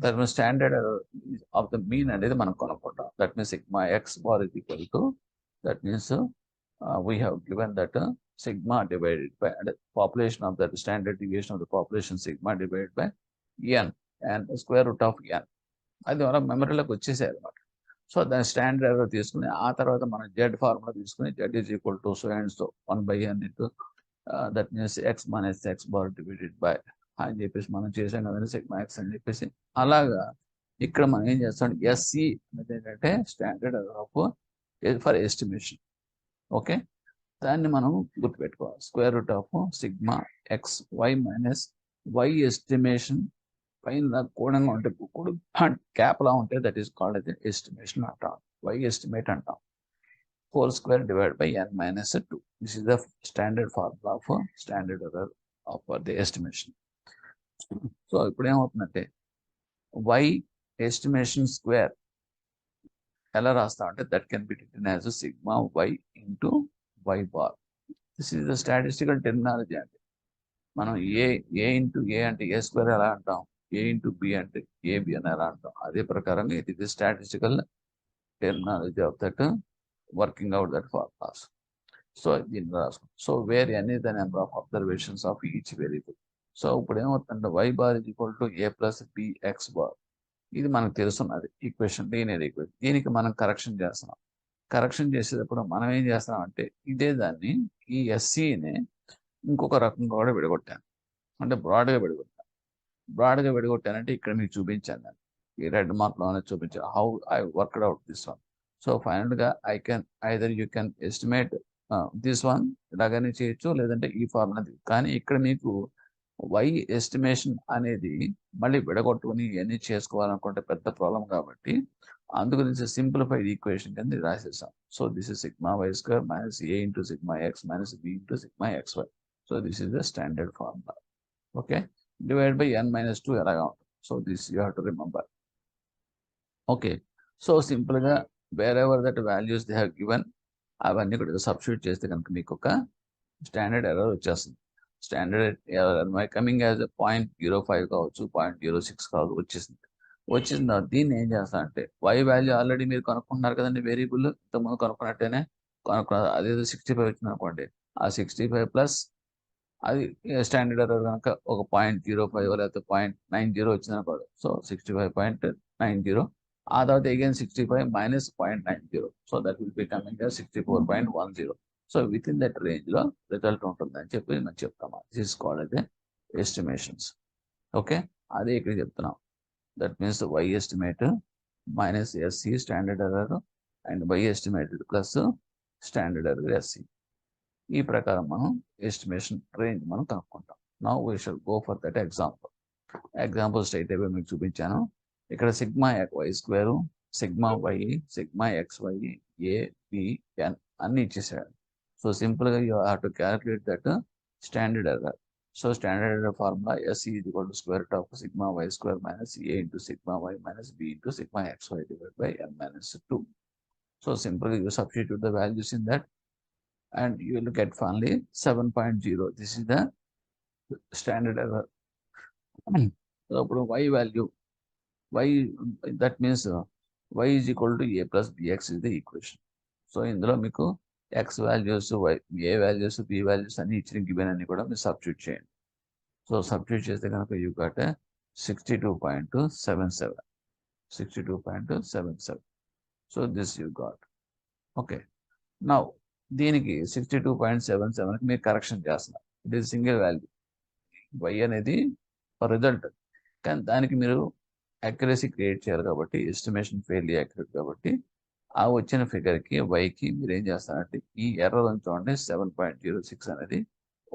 that means standard error of the mean అనేది మనం కనుక్కుంటాం. That means sigma X bar is equal to that means we have given that sigma divided by population of that standard deviation of the population sigma divided by n and square root of n. అది మన మెమరీలోకి వచ్చేసాయి అనమాట. So దాని standard error తీసుకుని ఆ తర్వాత మనం Z formula తీసుకుని Z is equal to so and so 1/n into that means X minus X bar divided by అని చెప్పేసి మనం చేసాం కదండి, సిగ్మా ఎక్స్ అని చెప్పేసి. అలాగా ఇక్కడ మనం ఏం చేస్తాం, ఎస్సి అనేది ఏంటంటే standard error of for estimation. Okay, దాన్ని మనం గుర్తుపెట్టుకోవాలి. Square root of sigma x y minus y estimation పైన కూడంగా ఉంటే క్యాప్లా ఉంటే దట్ ఈస్ కాల్డ్ అయితే ఎస్టిమేషన్ అంటాం, వై ఎస్టిమేట్ అంటాం. Whole square divide by n minus 2. This is the standard formula of standard error of the estimation. So ఇప్పుడు ఏమవుతుందంటే వై ఎస్టిమేషన్ స్క్వేర్ ఎలా రాస్తాం అంటే that can be written as sigma why into y bar. This is the statistical terminology అండి. మనం ఏ into ఏ అంటే ఏ square ఎలా అంటాం, ఏ ఇంటూ బి అంటే ఏబి అని ఎలా అంటాం. అదే ప్రకారంగా it is statistical terminology of that working out that formulas. So దీన్ని రాసుకుంటాం. So where N is the number of observations of each variable. So ఇప్పుడు ఏమవుతుందంటే y bar is equal to A plus B x bar. ఇది మనకు తెలుస్తున్నది equation, linear equation. దీనికి మనం correction చేస్తున్నాం. కరెక్షన్ చేసేటప్పుడు మనం ఏం చేస్తున్నాం అంటే ఇదే దాన్ని ఈ ఎస్సీని ఇంకొక రకంగా కూడా విడగొట్టాను, అంటే బ్రాడ్గా విడగొట్టాను. బ్రాడ్గా విడగొట్టానంటే ఇక్కడ మీకు చూపించాను, నేను ఈ రెడ్ మార్క్లోనే చూపించాను how I worked out this one. So ఫైనల్గా I can either you can estimate this one ఇలాగనే చేయొచ్చు, లేదంటే ఈ ఫార్ములా. కానీ ఇక్కడ మీకు వై ఎస్టిమేషన్ అనేది మళ్ళీ విడగొట్టుకుని ఇవన్నీ చేసుకోవాలనుకుంటే పెద్ద ప్రాబ్లం కాబట్టి అందుగురించి సింప్లిఫైడ్ ఈక్వేషన్ కింద రాసేసాం. So this is sigma y square minus a into sigma X minus b into sigma x y. So this is the standard formula. Okay, divide by n minus 2 ఎలాగా ఉంటుంది. So this you have to remember. Okay, so సింపుల్గా wherever that values they have given అవన్నీ కూడా substitute చేస్తే కనుక మీకు ఒక standard error వచ్చేస్తుంది. స్టాండర్డ్ ఎర్రర్ కమింగ్ యాజ్ 0.05 కావచ్చు, 0.06 కావచ్చు వచ్చేసింది. వచ్చింది దీన్ని ఏం చేస్తా అంటే వై వాల్యూ ఆల్రెడీ మీరు కనుక్కుంటున్నారు కదండి, వేరియబుల్ ఇంతకుముందు కనుక్కున్నట్టేనే కనుక్కున్నారు. అదేదో 65 వచ్చింది అనుకోండి, ఆ 65 ప్లస్ అది స్టాండర్డ్ ఎర్రర్ కనుక ఒక 0.05 లేకపోతే 0.90 వచ్చింది అనుకోండి. సో 65.90, ఆ తర్వాత again 65 minus 0.90. So that will be coming 64.10. So within that range లో రిజల్ట్ ఉంటుందని చెప్పి మనం చెప్తాము. దిస్ ఇస్ కాల్డ్ అయితే ఎస్టిమేషన్స్. ఓకే, అదే ఇక్కడ చెప్తున్నాం. That means y estimate minus SE standard error and y estimated plus standard error SE. ఈ ప్రకారం మనం ఎస్టిమేషన్ రేంజ్ మనం కనుక్కుంటాం. Now we should go for that example. Example straight away మీకు చూపించాను. ఇక్కడ sigma y square, sigma y, sigma x y, a b n అన్ని ఇచ్చేసాడు. సో సింపుల్గా you have to calculate that standard error. So standard error formula SE is equal to square root of sigma y square minus a into sigma y minus b into sigma x y divide by n minus 2. So simply you substitute the values in that and you will get finally 7.0. This is the standard error. So y value, y, that means y is equal to a plus bx is the equation. So ఇందులో మీకు x values, y, a values, b values అన్ని ఇచ్చిన given అన్ని కూడా మీరు substitute చేయండి. So substitute చేస్తే కనుక you got 62.77. 62.77. So this you got. Okay, now దీనికి 62.77కి మీరు కరెక్షన్ చేస్తున్నారు. It is single value y అనేది రిజల్ట్, కానీ దానికి మీరు అక్యురసీ క్రియేట్ చేయాలి కాబట్టి ఎస్టిమేషన్ ఫెయిర్లీ యాక్యురేట్ కాబట్టి ఆ వచ్చిన ఫిగర్కి వైకి మీరు ఏం చేస్తారంటే ఈ ఎర్రర్ అని చూడండి 7.06 అనేది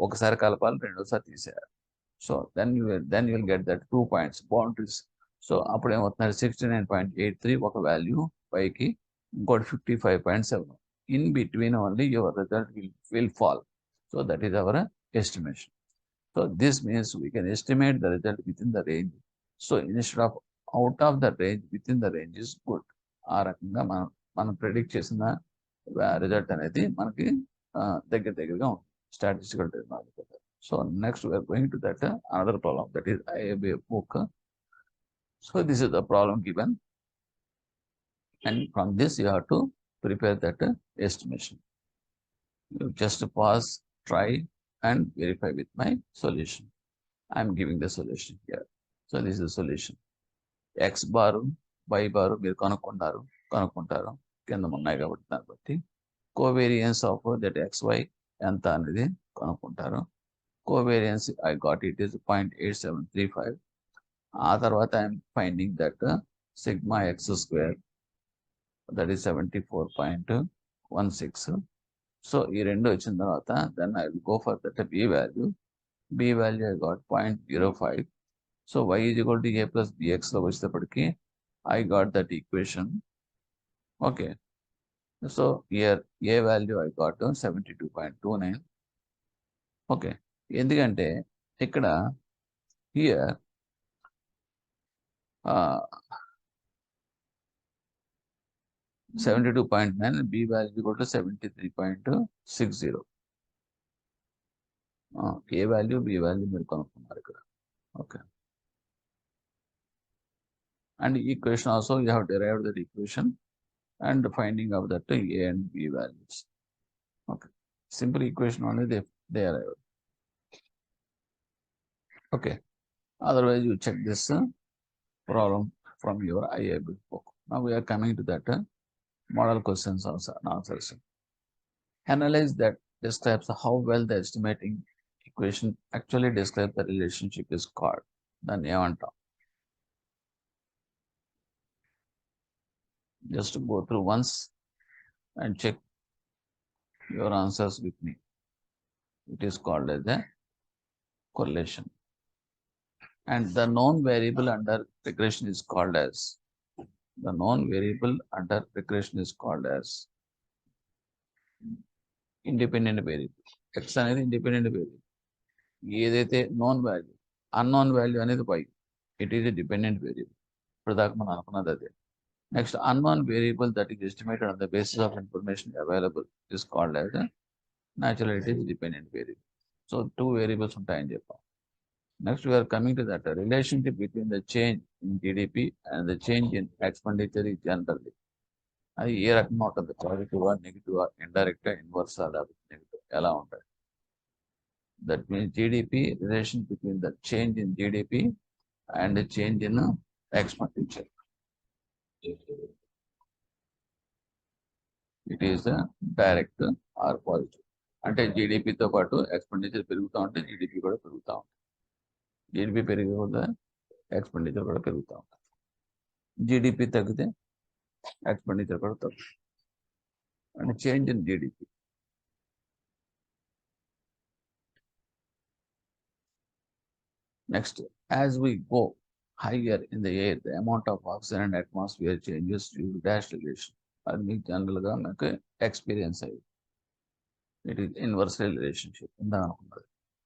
ఒకసారి కలపాలి, రెండోసారి తీసేయాలి. So then you will get that 2 points boundaries. So అప్పుడు ఏమవుతున్నారు 69.83 ఒక వాల్యూ వైకి, ఇంకోటి 55.7. In between only your result will fall. So that is our estimation. So this means we can estimate the result within the range. So instead of out of the range, within the range is good. ఆ రకంగా మనం predict చేసిన result అనేది మనకి దగ్గరగా ఉంది statistical technology. So next we're going to that another problem, that is IAB book. So this is the problem given, and from this you have to prepare that estimation. You just pause, try and verify with my solution. I am giving the solution here. So this is the solution. X bar, Y bar మీరు కనుక్కుంటారు కింద ఉన్నాయి కాబట్టి దాన్ని బట్టి covariance of that XY ఎంత అనేది కనుక్కుంటారు. Covariance I got it is 0.8735. ఆ తర్వాత I'm finding that sigma X square that is 74.16. So ఈ రెండు వచ్చిన తర్వాత then I will go for that B value. B value I got 0.05. So y is equal to a plus bx లో వచ్చేటప్పటికి I got that equation. Okay. So here a value I got 72.29. Okay. ఎందుకంటే ఇక్కడ here 72.9, b value equal to 73.60. a value b value మీరు కనుక్కున్నారు ఇక్కడ. Okay. And equation also you have derived that equation and finding of that a and b values. Okay. Simple equation only they arrived. Okay. Otherwise you check this problem from your IAB book. Now we are coming to that model questions and answers. Analyze that describes how well the estimating equation actually describes the relationship is called. Then ఏమంటాం? Just go through once and check your answers with me. It is called as a correlation. And the known variable under regression is called as independent variable. X అనేది independent variable. ఏదైతే known value, unknown value అనేది y, it is a dependent variable. ఇప్పుడు దాకా మనం అనుకున్నది అదే. Next unknown variable that is estimated on the basis of information available is called as natural it is dependent variable. So 2 variables ఉంటాయని చెప్పాం. Next we're coming to that relationship between the change in GDP and the change in expenditure is generally. అది ఏ రకంగా ఉంటుంది? పాజిటివా, నెగిటివా, indirect, ఇన్వర్సా, లేకపోతే negative, ఎలా ఉంటుంది? That means GDP relation between the change in GDP and change in expenditure. It is direct or positive. అంటే జీడిపితో పాటు expenditure పెరుగుతూ ఉంటే GDP కూడా పెరుగుతూ ఉంటుంది. GDP పెరిగే కూడా ఎక్స్పెండిచర్ కూడా పెరుగుతూ ఉంటుంది. GDP తగ్గితే ఎక్స్పెండిచర్ కూడా తగ్గుతుంది. And change in GDP. Next, as we go higher in the air, the amount of oxygen and atmosphere changes due to dash relation. అది మీకు జనరల్గా మీకు ఎక్స్పీరియన్స్ అయ్యి, ఇట్ ఈస్ ఇన్వర్సల్ రిలేషన్షిప్ ఇందా అనుకున్నది.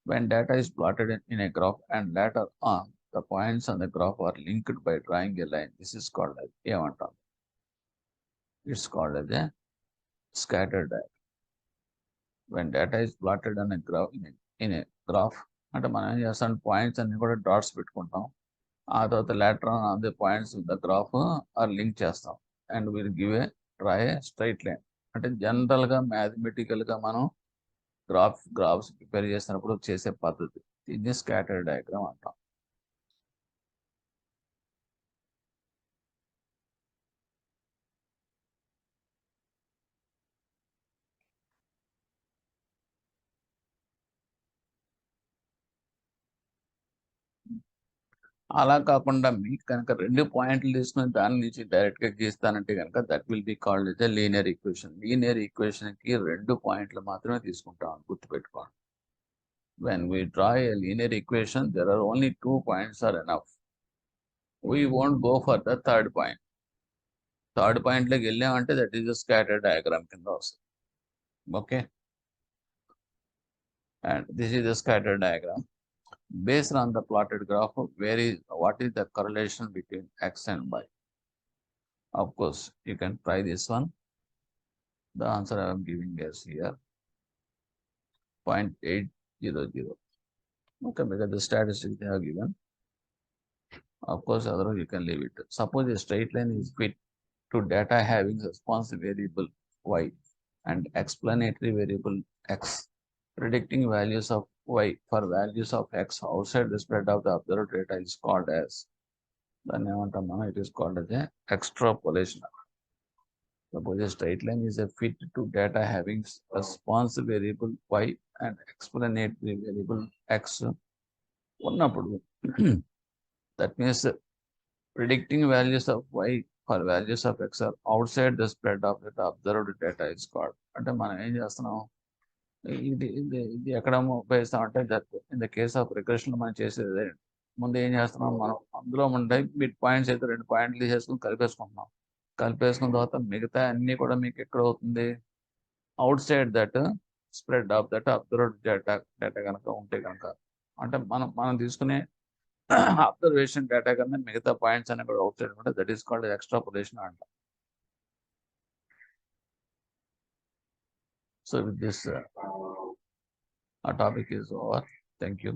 When data is plotted in a graph and later on the points on the graph are linked by drawing a line, this is called as ఏమంటాం? It's called as a scattered diagram. When data is plotted on a graph in a graph, అంటే మనం ఏం చేస్తాం, points అన్ని కూడా dots పెట్టుకుంటాం. ఆ తర్వాత later on the points the graph are link చేస్తాం and will give a draw a straight line. అంటే జనరల్గా మ్యాథమెటికల్గా మనం గ్రాఫ్స్ ప్రిపేర్ చేసినప్పుడు చేసే పద్ధతి, దీన్ని స్కాటర్ డయాగ్రామ్ అంటాం. అలా కాకుండా మీకు కనుక 2 పాయింట్లు తీసుకొని దాని నుంచి డైరెక్ట్‌గా గీస్తానంటే గనుక that will be called as a linear equation. Linear ఈక్వేషన్‌కి 2 పాయింట్లు మాత్రమే తీసుకుంటాం గుర్తుపెట్టుకోండి. When we draw a linear equation, there are only 2 points are enough. We won't go for the third point. Third పాయింట్లోకి వెళ్ళామంటే that is the scatter diagram కింద వస్తుంది. Okay, and this is the scatter diagram. Based on the plotted graph, what is the correlation between x and y? Of course, you can try this one. The answer I am giving is here 0.800. Okay, because the statistics they have given. Of course, otherwise you can leave it. Suppose a straight line is fit to data having response variable y and explanatory variable x, predicting values of y for values of x outside the spread of the observed data is called as, it is called as a extrapolation. Suppose a straight line is a fit to data having response variable y and explanatory variable x ఉన్నప్పుడు that means predicting values of y for values of x are outside the spread of the observed data is called. అంటే మనం ఏం చేస్తున్నాం, ఇది ఎక్కడ ఉపయోగిస్తామంటే that in the case of regression మనం చేసేది ముందు ఏం చేస్తున్నాం, మనం అందులో ఉండే మిడ్ పాయింట్స్ అయితే 2 పాయింట్లు తీసేసుకుని కలిపేసుకుంటున్నాం. కలిపేసుకున్న తర్వాత మిగతా అన్ని కూడా మీకు ఎక్కడ అవుతుంది, out side that spread of that observed data కనుక ఉంటే కనుక, అంటే మనం తీసుకునే అబ్జర్వేషన్ డేటా కన్నా మిగతా పాయింట్స్ అన్ని కూడా అవుట్ సైడ్ ఉంటే దట్ ఈస్ కాల్డ్ ఎక్స్ట్రాపోలేషన్ అంట. So with this, our topic is over. Thank you.